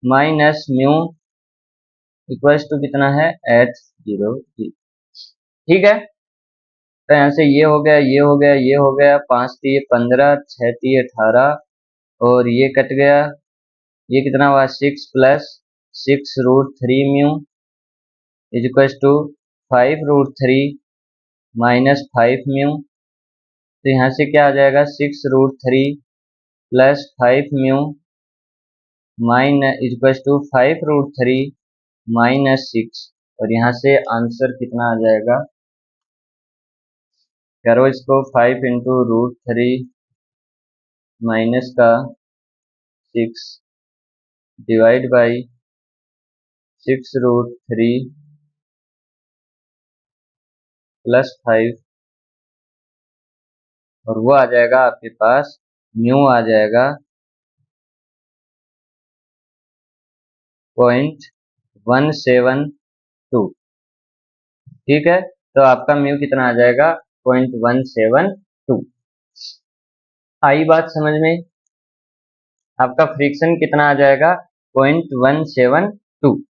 माइनस म्यू इक्वल्स टू कितना है 800। ठीक है, तो यहाँ से ये हो गया, ये हो गया, ये हो गया, 5 3 15, 6 3 18 और ये कट गया, ये कितना हुआ 6 plus 6 √3 mu is equals to 5 √3 minus 5 mu. तो यहाँ से क्या आ जाएगा, 6 √3 plus 5 mu minus is equals to 5 √3 minus 6। और यहाँ से आंसर कितना आ जाएगा, करो इसको, 5 इंटू √3 माइनस का 6 डिवाइड बाई 6 √3 प्लस 5 और वो आ जाएगा आपके पास, म्यू आ जाएगा 0.172। ठीक है, तो आपका म्यू कितना आ जाएगा 0.172। आई बात समझ में, आपका फ्रिक्शन कितना आ जाएगा 0.172।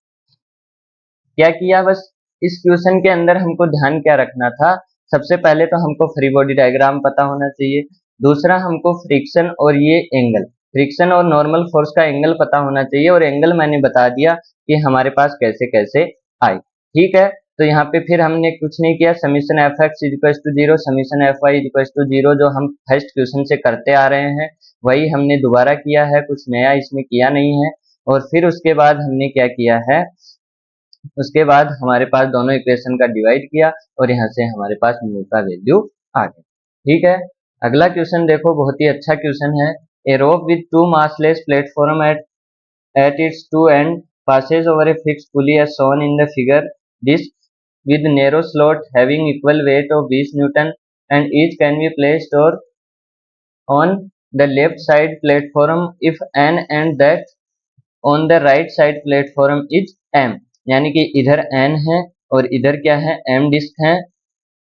क्या किया, बस इस क्वेश्चन के अंदर हमको ध्यान क्या रखना था, सबसे पहले तो हमको फ्री बॉडी डायग्राम पता होना चाहिए, दूसरा हमको फ्रिक्शन और ये एंगल, फ्रिक्शन और नॉर्मल फोर्स का एंगल पता होना चाहिए, और एंगल मैंने बता दिया कि हमारे पास कैसे कैसे आए। ठीक है, तो यहाँ पे फिर हमने कुछ नहीं किया, summation F X equals to 0, summation F Y equals to 0 जो हम फर्स्ट क्वेश्चन से करते आ रहे हैं वही हमने दोबारा किया है, कुछ नया इसमें किया नहीं है। और फिर उसके बाद हमने क्या किया है, उसके बाद हमारे पास दोनों इक्वेशन का डिवाइड किया और यहाँ से हमारे पास म्यू का वैल्यू आ गया। ठीक है, अगला क्वेश्चन देखो, बहुत ही अच्छा क्वेश्चन है। A rope with 2 massless platform at its two end passes over a fixed pulley as shown in the figure. This with narrow slot having equal weight of 20 Newton and each can be placed or on the left side platform if n and that on the right side platform is m। यानी कि इधर n है और इधर क्या है, m disc है।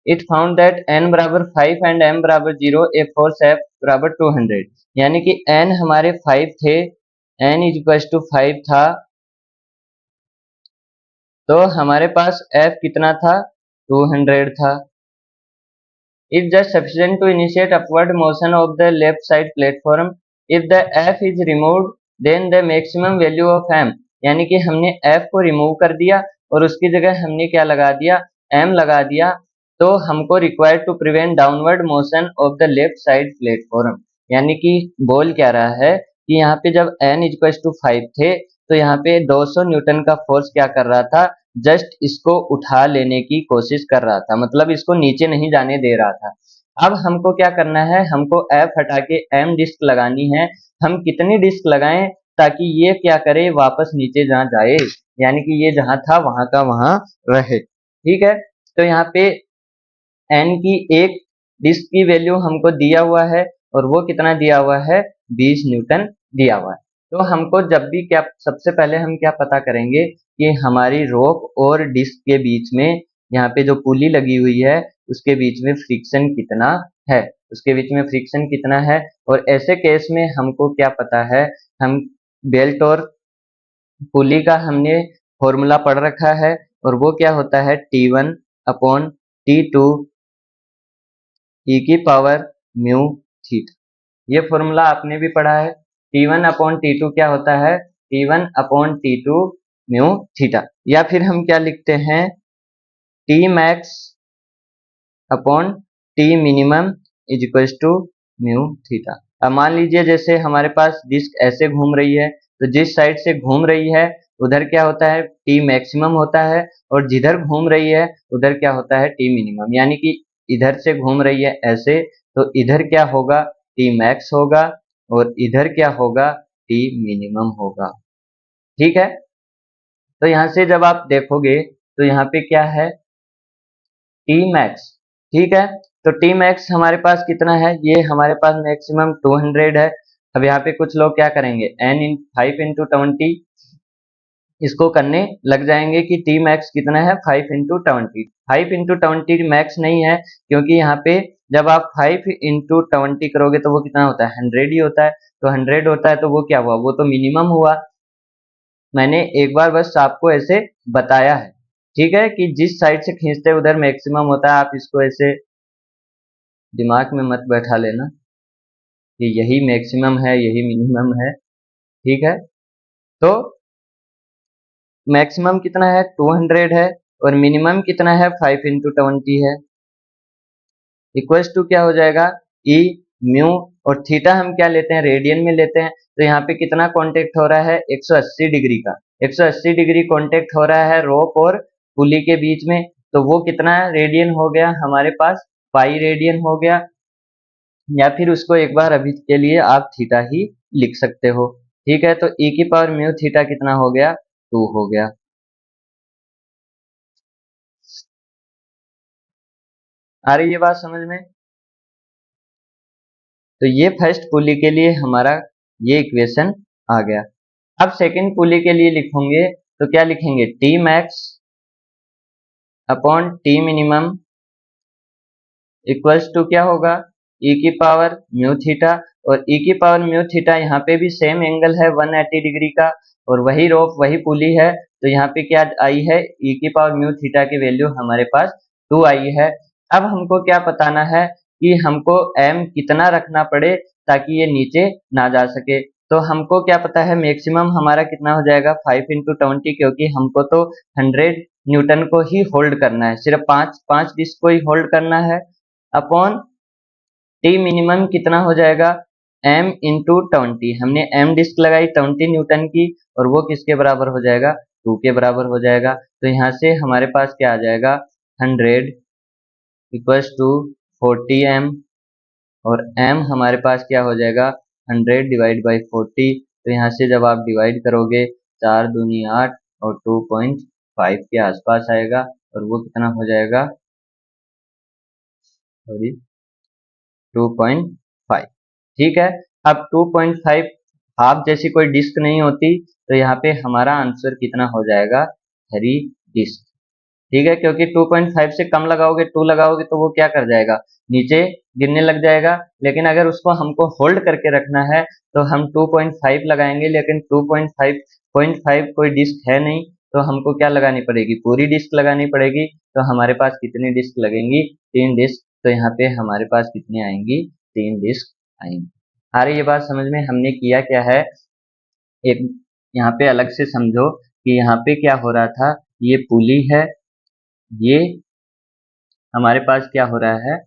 It found that n बराबर 5 एंड m बराबर 0, ए फोर्स F बराबर 200। यानी कि n हमारे 5 थे, n इज इक्वल टू 5 था, तो हमारे पास F कितना था 200 था। If just sufficient to initiate upward motion of the left side platform, if the F is removed then the maximum value of m। यानी कि हमने F को रिमूव कर दिया और उसकी जगह हमने क्या लगा दिया, m लगा दिया, तो हमको required to prevent downward motion of the left side platform. यानी कि बोल क्या रहा है कि यहाँ पे जब n इक्वल टू 5 थे तो यहाँ पे 200 न्यूटन का फोर्स क्या कर रहा था, जस्ट इसको उठा लेने की कोशिश कर रहा था, मतलब इसको नीचे नहीं जाने दे रहा था। अब हमको क्या करना है, हमको F हटा के m डिस्क लगानी है। हम कितनी डिस्क लगाएं ताकि ये क्या करे, वापस नीचे जहाँ जाए, यानी कि ये जहाँ था वहां का वहां रहे। ठीक है, तो यहाँ पे n की एक डिस्क की वैल्यू हमको दिया हुआ है और वो कितना दिया हुआ है 20 न्यूटन दिया हुआ है। तो हमको जब भी क्या, सबसे पहले हम क्या पता करेंगे कि हमारी रोप और डिस्क के बीच में, यहाँ पे जो पुली लगी हुई है उसके बीच में फ्रिक्शन कितना है, उसके बीच में फ्रिक्शन कितना है। और ऐसे केस में हमको क्या पता है, हम बेल्ट और पुली का हमने फॉर्मूला पढ़ रखा है और वो क्या होता है T1 अपॉन T2 e की पावर म्यू थीटा। ये फॉर्मूला आपने भी पढ़ा है। T1 अपॉन T2 क्या होता है, T1 upon T2 mu theta. या फिर हम क्या लिखते हैं, T max upon T minimum is equal to mu theta. अब मान लीजिए जैसे हमारे पास डिस्क ऐसे घूम रही है, तो जिस साइड से घूम रही है उधर क्या होता है, टी मैक्सिमम होता है, और जिधर घूम रही है उधर क्या होता है, टी मिनिमम। यानी कि इधर से घूम रही है ऐसे, तो इधर क्या होगा, टी मैक्स होगा, और इधर क्या होगा, टी मिनिमम होगा। ठीक है, तो यहां से जब आप देखोगे तो यहाँ पे क्या है, टी मैक्स। ठीक है, तो टी मैक्स हमारे पास कितना है, ये हमारे पास मैक्सिमम 200 है। अब यहाँ पे कुछ लोग क्या करेंगे, n इन 5 इंटू 20 इसको करने लग जाएंगे कि टी मैक्स कितना है, 5 इंटू 20। 5 इंटू 20 मैक्स नहीं है, क्योंकि यहाँ पे जब आप 5 इंटू 20 करोगे तो वो कितना होता है, 100 ही होता है। तो 100 होता है तो वो क्या हुआ, वो तो मिनिमम हुआ। मैंने एक बार बस आपको ऐसे बताया है। ठीक है, कि जिस साइड से खींचते हैं उधर मैक्सिमम होता है। आप इसको ऐसे दिमाग में मत बैठा लेना कि यही मैक्सिमम है यही मिनिमम है। ठीक है, तो मैक्सिमम कितना है, 200 है, और मिनिमम कितना है, 5 इंटू 20 है। इक्वल्स टू क्या हो जाएगा, ई म्यू, और थीटा हम क्या लेते हैं, रेडियन में लेते हैं। तो यहाँ पे कितना कांटेक्ट हो रहा है, 180 डिग्री का। 180 डिग्री कांटेक्ट हो रहा है रोप और पुली के बीच में। तो वो कितना रेडियन हो गया हमारे पास, पाई रेडियन हो गया। या फिर उसको एक बार अभी के लिए आप थीटा ही लिख सकते हो। ठीक है, तो ई की पावर म्यू थीटा कितना हो गया, 2 हो गया। आ रही है बात समझ में। तो ये फर्स्ट पुली के लिए हमारा ये इक्वेशन आ गया। अब सेकंड पुली के लिए लिखोगे तो क्या लिखेंगे, T max upon T minimum equals to क्या होगा, ई की पावर म्यू थीटा। और ई की पावर म्यू थीटा यहाँ पे भी सेम एंगल है 180 डिग्री का, और वही रोप वही पुली है। तो यहाँ पे क्या आई है, ई की पावर म्यू थीटा की वैल्यू हमारे पास 2 आई है। अब हमको क्या बताना है कि हमको एम कितना रखना पड़े ताकि ये नीचे ना जा सके। तो हमको क्या पता है, मैक्सिमम हमारा कितना हो जाएगा, 5 इंटू 20, क्योंकि हमको तो 100 न्यूटन को ही होल्ड करना है, सिर्फ पांच पांच डिस्क को ही होल्ड करना है। अपॉन टी मिनिमम कितना हो जाएगा, m इंटू 20। हमने m डिस्क लगाई 20 न्यूटन की, और वो किसके बराबर हो जाएगा, 2 के बराबर हो जाएगा। तो यहाँ से हमारे पास क्या आ जाएगा, 100 इक्वल्स टू 40m, और m हमारे पास क्या हो जाएगा, 100 डिवाइड बाई 40। तो यहाँ से जब आप डिवाइड करोगे 4 दूनी 8 और 2.5 के आसपास आएगा, और वो कितना हो जाएगा, सॉरी 2.5। ठीक है, अब 2.5 हाफ जैसी कोई डिस्क नहीं होती, तो यहाँ पे हमारा आंसर कितना हो जाएगा, 3 डिस्क। ठीक है, क्योंकि 2.5 से कम लगाओगे, 2 लगाओगे तो वो क्या कर जाएगा, नीचे गिरने लग जाएगा। लेकिन अगर उसको हमको होल्ड करके रखना है तो हम 2.5 लगाएंगे, लेकिन 2.5 कोई डिस्क है नहीं, तो हमको क्या लगानी पड़ेगी, पूरी डिस्क लगानी पड़ेगी। तो हमारे पास कितनी डिस्क लगेंगी, 3 डिस्क। तो यहाँ पे हमारे पास कितनी आएंगी, 3 डिस्क आएंगी। आ रही ये बात समझ में। हमने किया क्या है, एक यहाँ पे अलग से समझो कि यहाँ पे क्या हो रहा था, ये पुली है, ये हमारे पास क्या हो रहा है,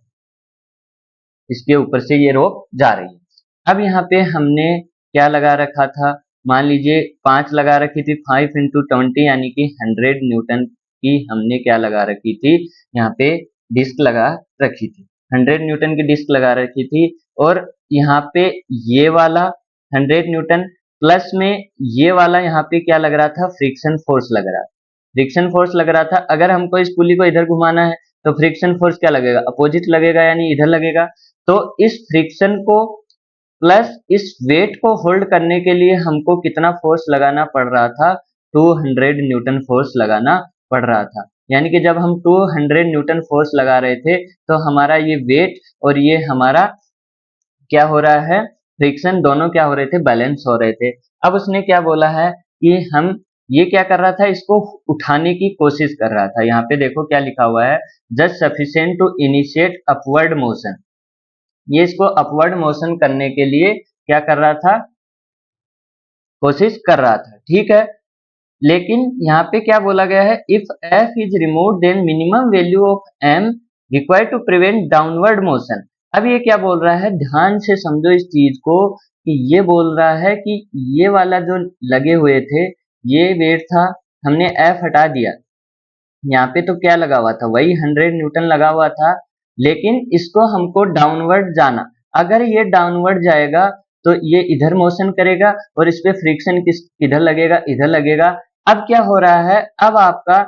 इसके ऊपर से ये रोप जा रही है। अब यहाँ पे हमने क्या लगा रखा था, मान लीजिए 5 लगा रखी थी, 5 इंटू 20 यानी कि 100 न्यूटन की हमने क्या लगा रखी थी, यहाँ पे डिस्क लगा रखी थी, 100 न्यूटन की डिस्क लगा रखी थी। और यहाँ पे ये वाला 100 न्यूटन प्लस में ये वाला यहाँ पे क्या लग रहा था, फ्रिक्शन फोर्स लग रहा था। फ्रिक्शन फोर्स लग रहा था। अगर हमको इस पुली को इधर घुमाना है तो फ्रिक्शन फोर्स क्या लगेगा, अपोजिट लगेगा, यानी इधर लगेगा। तो इस फ्रिक्शन को प्लस इस वेट को होल्ड करने के लिए हमको कितना फोर्स लगाना पड़ रहा था, 200 न्यूटन फोर्स लगाना पड़ रहा था। यानी कि जब हम 200 न्यूटन फोर्स लगा रहे थे तो हमारा ये वेट और ये हमारा क्या हो रहा है, फ्रिक्शन दोनों क्या हो रहे थे, बैलेंस हो रहे थे। अब उसने क्या बोला है कि हम ये क्या कर रहा था, इसको उठाने की कोशिश कर रहा था। यहाँ पे देखो क्या लिखा हुआ है, just sufficient to initiate upward motion. ये इसको अपवर्ड मोशन करने के लिए क्या कर रहा था, कोशिश कर रहा था। ठीक है, लेकिन यहाँ पे क्या बोला गया है, if F is remove then minimum value of M required to prevent downward motion. अब ये क्या बोल रहा है, ध्यान से समझो इस चीज को, कि ये बोल रहा है कि ये वाला जो लगे हुए थे, ये वेट था, हमने एफ हटा दिया, यहाँ पे तो क्या लगा हुआ था, वही 100 न्यूटन लगा हुआ था, लेकिन इसको हमको डाउनवर्ड जाना। अगर ये डाउनवर्ड जाएगा तो ये इधर मोशन करेगा और इस पे फ्रिक्शन किधर लगेगा, इधर लगेगा। अब क्या हो रहा है, अब आपका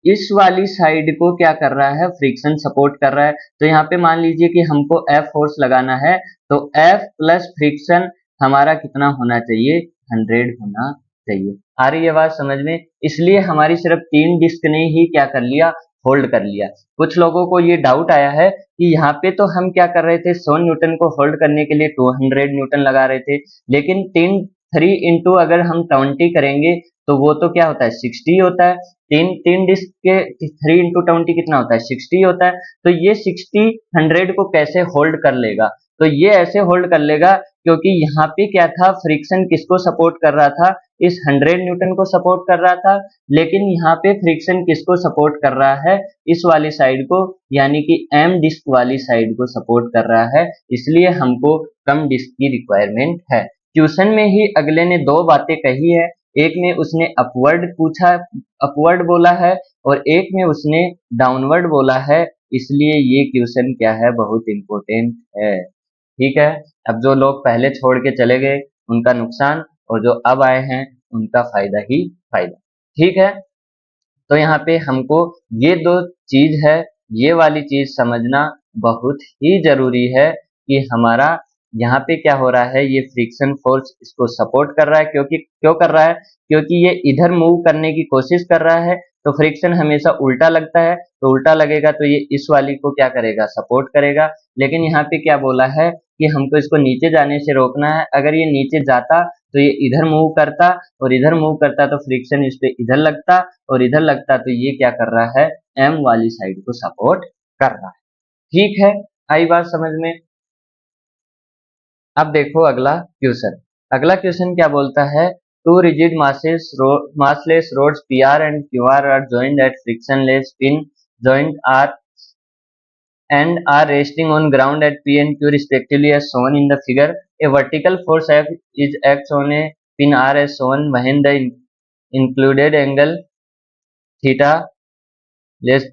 इस वाली साइड को क्या कर रहा है, फ्रिक्शन सपोर्ट कर रहा है। तो यहाँ पे मान लीजिए कि हमको एफ फोर्स लगाना है, तो एफ प्लस फ्रिक्शन हमारा कितना होना चाहिए, 100 होना चाहिए। आ रही है बात समझ में? इसलिए हमारी सिर्फ 3 डिस्क ने ही क्या कर लिया, होल्ड कर लिया। कुछ लोगों को ये डाउट आया है कि यहाँ पे तो हम क्या कर रहे थे, 100 न्यूटन को होल्ड करने के लिए 200 न्यूटन लगा रहे थे, लेकिन 3 इंटू अगर हम 20 करेंगे तो वो तो क्या होता है, 60 होता है। तीन डिस्क के 3 इंटू 20 कितना होता है, 60 होता है। तो ये 60 100 को कैसे होल्ड कर लेगा, तो ये ऐसे होल्ड कर लेगा, क्योंकि यहाँ पे क्या था, फ्रिक्शन किसको सपोर्ट कर रहा था, इस 100 न्यूटन को सपोर्ट कर रहा था, लेकिन यहाँ पे फ्रिक्शन किसको सपोर्ट कर रहा है, इस वाली साइड को, यानी कि एम डिस्क वाली साइड को सपोर्ट कर रहा है। इसलिए हमको कम डिस्क की रिक्वायरमेंट है। ट्यूशन में ही अगले ने 2 बातें कही है, एक में उसने अपवर्ड पूछा, अपवर्ड बोला है, और एक में उसने डाउनवर्ड बोला है। इसलिए ये क्वेश्चन क्या है, बहुत इंपॉर्टेंट है। ठीक है, अब जो लोग पहले छोड़ के चले गए उनका नुकसान, और जो अब आए हैं उनका फायदा ही फायदा। ठीक है, तो यहाँ पे हमको ये 2 चीज है, ये वाली चीज समझना बहुत ही जरूरी है कि हमारा यहाँ पे क्या हो रहा है, ये फ्रिक्शन फोर्स इसको सपोर्ट कर रहा है, क्योंकि क्यों कर रहा है, क्योंकि ये इधर मूव करने की कोशिश कर रहा है, तो फ्रिक्शन हमेशा उल्टा लगता है, तो उल्टा लगेगा तो ये इस वाली को क्या करेगा, सपोर्ट करेगा। लेकिन यहाँ पे क्या बोला है कि हमको इसको नीचे जाने से रोकना है। अगर ये नीचे जाता तो ये इधर मूव करता, और इधर मूव करता तो फ्रिक्शन इस पे इधर लगता, और इधर लगता तो ये क्या कर रहा है, एम वाली साइड को सपोर्ट कर रहा है। ठीक है, आई बात समझ में? अब देखो अगला क्वेश्चन। अगला क्वेश्चन क्या बोलता है, two rigid massless rods PR and QR are joined at frictionless pin joint are resting on ground at P and Q respectively as shown in the figure. A vertical force F is acts on a pin R as shown when the included angle theta less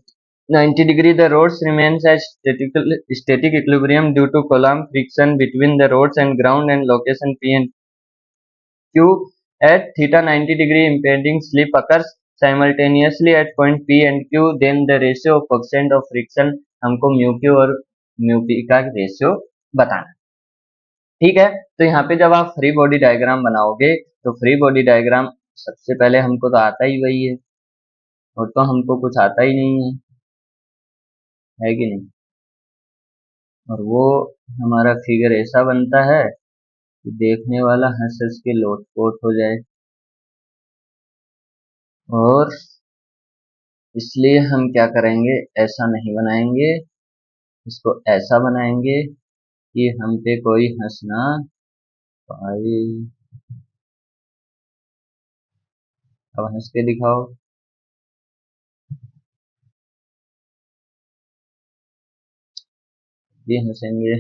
90 degree. The rods remains at static equilibrium due to Coulomb friction between the rods and ground and location P and Q. At theta 90 degree impending slip occurs simultaneously at point P and Q. Then the ratio of coefficient of friction हमको mu Q और mu P का ratio बताना। ठीक है, तो यहाँ पे जब आप फ्री बॉडी डायग्राम बनाओगे, तो फ्री बॉडी डायग्राम सबसे पहले हमको तो आता ही वही है, और तो हमको कुछ आता ही नहीं है कि नहीं। और वो हमारा फिगर ऐसा बनता है कि देखने वाला हंस हंस के लोटपोट हो जाए, और इसलिए हम क्या करेंगे, ऐसा नहीं बनाएंगे, इसको ऐसा बनाएंगे कि हम पे कोई हंस ना पाए। अब हंस के दिखाओ। ये हंसेंगे,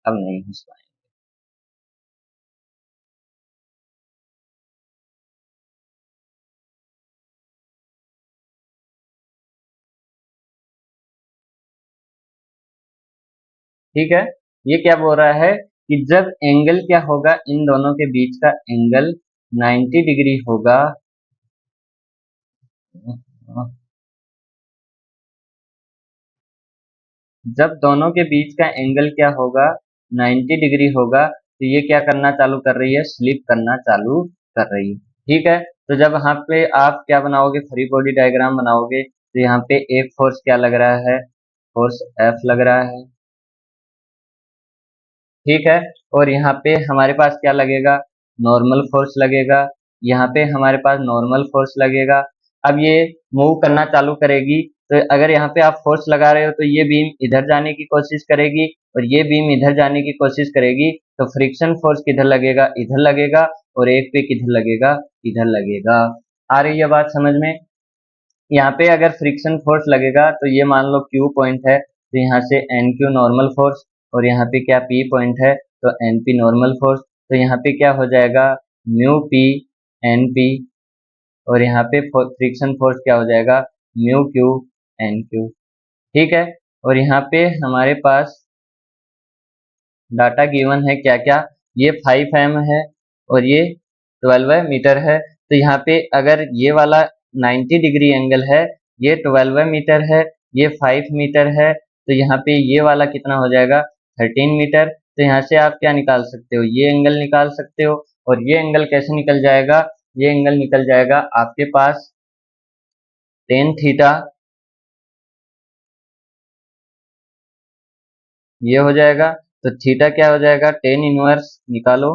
अब नहीं हंस पाएंगे। ठीक है, ये क्या बोल रहा है कि जब एंगल क्या होगा, इन दोनों के बीच का एंगल 90 डिग्री होगा, जब दोनों के बीच का एंगल क्या होगा, 90 डिग्री होगा, तो ये क्या करना चालू कर रही है, स्लिप करना चालू कर रही है। ठीक है, तो जब यहाँ पे आप क्या बनाओगे, फ्री बॉडी डायग्राम बनाओगे, तो यहाँ पे एक फोर्स क्या लग रहा है, फोर्स एफ लग रहा है। ठीक है, और यहाँ पे हमारे पास क्या लगेगा, नॉर्मल फोर्स लगेगा, यहाँ पे हमारे पास नॉर्मल फोर्स लगेगा। अब ये मूव करना चालू करेगी, तो अगर यहाँ पे आप फोर्स लगा रहे हो तो ये बीम इधर जाने की कोशिश करेगी और ये बीम इधर जाने की कोशिश करेगी, तो फ्रिक्शन फोर्स किधर लगेगा, इधर लगेगा, और एक पे किधर लगेगा, इधर लगेगा। आ रही है बात समझ में? यहाँ पे अगर फ्रिक्शन फोर्स लगेगा तो ये मान लो Q पॉइंट है, तो यहाँ से NQ नॉर्मल फोर्स, और यहाँ पे क्या P पॉइंट है तो NP नॉर्मल फोर्स, तो यहाँ पे क्या हो जाएगा म्यू P NP, और यहाँ पे फ्रिक्शन फोर्स क्या हो जाएगा म्यू Q NQ। ठीक है, और यहाँ पे हमारे पास डाटा गिवन है क्या क्या, ये 5 m है और ये 12 मीटर है। तो यहाँ पे अगर ये वाला 90 डिग्री एंगल है, ये 12 मीटर है, ये 5 मीटर है, तो यहाँ पे ये वाला कितना हो जाएगा 13 मीटर। तो यहाँ से आप क्या निकाल सकते हो, ये एंगल निकाल सकते हो, और ये एंगल कैसे निकल जाएगा, ये एंगल निकल जाएगा आपके पास टेन थीटा, ये हो जाएगा। तो थीटा क्या हो जाएगा, टेन इनवर्स निकालो,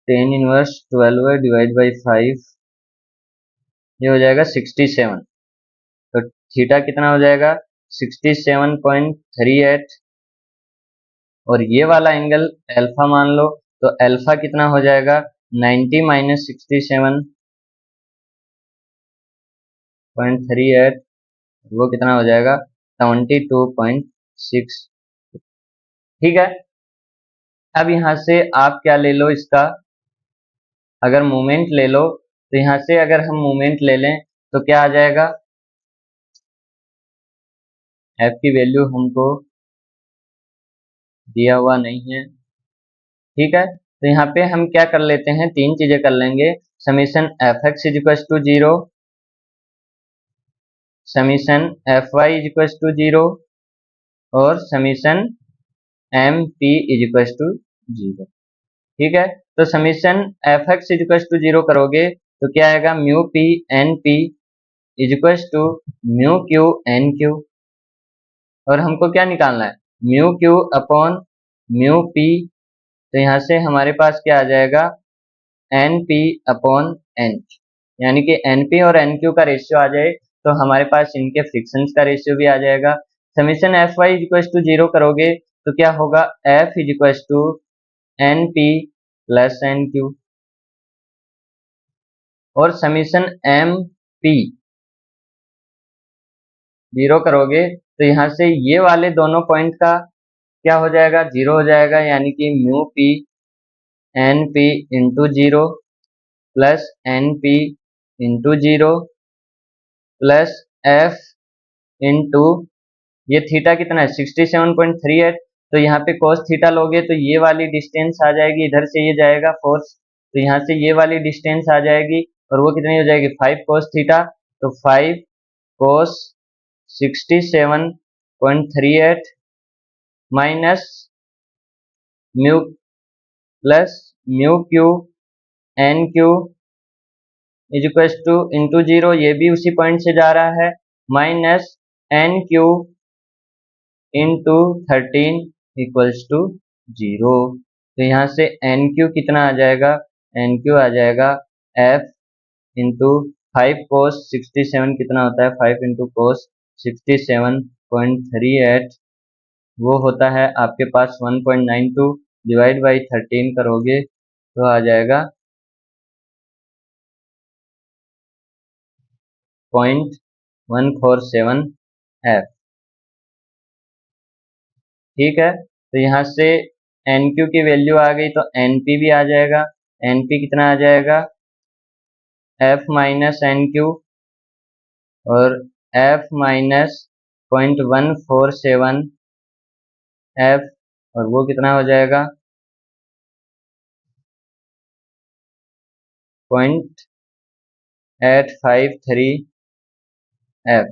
टेन इनवर्स 12 डिवाइड बाई 5, ये हो जाएगा 67। तो थीटा कितना हो जाएगा 67.38, और ये वाला एंगल अल्फा मान लो, तो अल्फा कितना हो जाएगा 90 माइनस 67.38, वो कितना हो जाएगा 72.6। ठीक है, अब यहाँ से आप क्या ले लो इसका, अगर मोमेंट ले लो, तो यहाँ से अगर हम मोमेंट ले लें तो क्या आ जाएगा, एफ की वैल्यू हमको दिया हुआ नहीं है। ठीक है, तो यहाँ पे हम क्या कर लेते हैं, तीन चीजें कर लेंगे, summation F X is equal to 0, summation F Y is equal to 0, और summation M P is equal to 0। ठीक है, तो summation F X is equal to 0 करोगे तो क्या आएगा mu P N P is equal to mu Q N Q, और हमको क्या निकालना है mu Q upon mu P, तो यहाँ से हमारे पास क्या आ जाएगा एन पी अपॉन एन, यानी कि एन पी और एन क्यू का रेशियो आ जाए तो हमारे पास इनके फ्रिक्शंस का रेशियो भी आ जाएगा। Summation F Y is equal to 0 करोगे तो क्या होगा F is equal to N P plus N Q, और समीशन एम पी 0 करोगे तो यहाँ से ये वाले दोनों पॉइंट का क्या हो जाएगा 0 हो जाएगा, यानी कि mu P N P into 0 plus N P into 0 plus F into, ये थीटा कितना है 67.38, तो यहाँ पे cos थीटा लोगे तो ये वाली डिस्टेंस आ जाएगी, इधर से ये जाएगा फोर्स, तो यहाँ से ये वाली डिस्टेंस आ जाएगी, और वो कितनी हो जाएगी 5 cos थीटा, तो 5 cos 67.38 minus mu plus mu Q N Q is equal to into 0, ये भी उसी पॉइंट से जा रहा है, minus N Q into 13 equals to 0। तो यहाँ से एन क्यू कितना आ जाएगा, एन क्यू आ जाएगा एफ इंटू 5 कोस 67 कितना होता है 5 इंटू कोस 67.38, वो होता है आपके पास 1.92, डिवाइड बाई 13 करोगे तो आ जाएगा 0.147 एफ। ठीक है, तो यहाँ से एन क्यू की वैल्यू आ गई तो एन पी भी आ जाएगा, एन पी कितना आ जाएगा एफ माइनस एन क्यू, और एफ माइनस 0.147 एफ, और वो कितना हो जाएगा 0.853 एफ।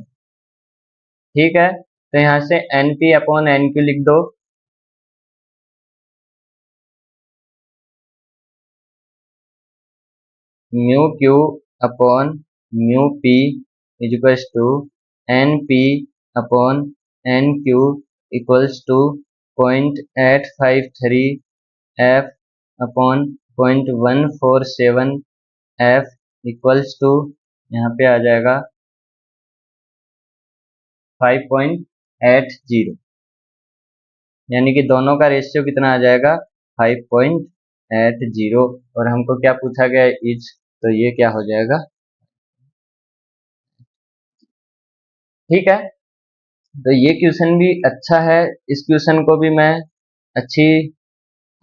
ठीक है, तो यहाँ से N P upon N Q लिख दो, mu Q upon mu P is equals to N P upon N Q equals to 0.853 F upon 0.147 F equals to, यहाँ पे आ जाएगा 5.80, यानी कि दोनों का रेशियो कितना आ जाएगा 5.80। और हमको क्या पूछा गया है, इज, तो ये क्या हो जाएगा, ठीक है। तो ये क्वेश्चन भी अच्छा है, इस क्वेश्चन को भी मैं अच्छी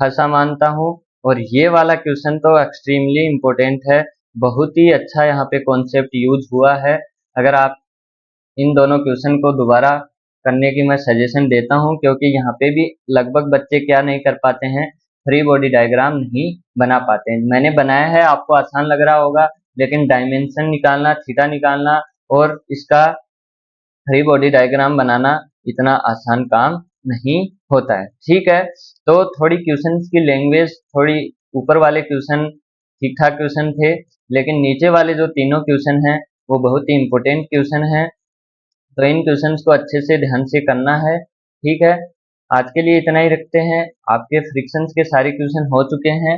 खासा मानता हूँ। और ये वाला क्वेश्चन तो एक्सट्रीमली इम्पोर्टेंट है, बहुत ही अच्छा यहाँ पे कॉन्सेप्ट यूज हुआ है। अगर आप इन दोनों क्वेश्चन को दोबारा करने की मैं सजेशन देता हूँ, क्योंकि यहाँ पे भी लगभग बच्चे क्या नहीं कर पाते हैं, फ्री बॉडी डायग्राम नहीं बना पाते हैं। मैंने बनाया है, आपको आसान लग रहा होगा, लेकिन डायमेंशन निकालना, थीटा निकालना और इसका फ्री बॉडी डायग्राम बनाना इतना आसान काम नहीं होता है, ठीक है। तो थोड़ी क्वेश्चंस की लैंग्वेज, थोड़ी ऊपर वाले क्वेश्चन ठीक ठाक क्वेश्चन थे, लेकिन नीचे वाले जो तीनों क्वेश्चन हैं वो बहुत ही इंपॉर्टेंट क्वेश्चन हैं। तो इन क्वेश्चंस को अच्छे से ध्यान से करना है, ठीक है। आज के लिए इतना ही रखते हैं। आपके फ्रिक्शंस के सारे क्वेश्चन हो चुके हैं,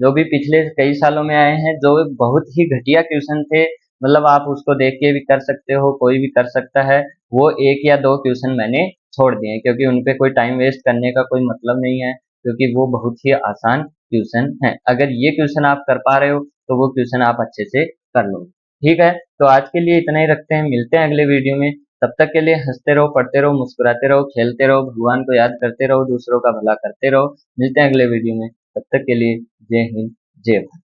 जो भी पिछले कई सालों में आए हैं, जो बहुत ही घटिया क्वेश्चन थे, मतलब आप उसको देख के भी कर सकते हो, कोई भी कर सकता है, वो 1 या 2 क्वेश्चन मैंने छोड़ दिए, क्योंकि उन पे कोई टाइम वेस्ट करने का कोई मतलब नहीं है, क्योंकि वो बहुत ही आसान क्वेश्चन है। अगर ये क्वेश्चन आप कर पा रहे हो तो वो क्वेश्चन आप अच्छे से कर लो, ठीक है। तो आज के लिए इतना ही रखते हैं, मिलते हैं अगले वीडियो में। तब तक के लिए हंसते रहो, पढ़ते रहो, मुस्कुराते रहो, खेलते रहो, भगवान को याद करते रहो, दूसरों का भला करते रहो। मिलते हैं अगले वीडियो में, तब तक के लिए जय हिंद, जय भारत।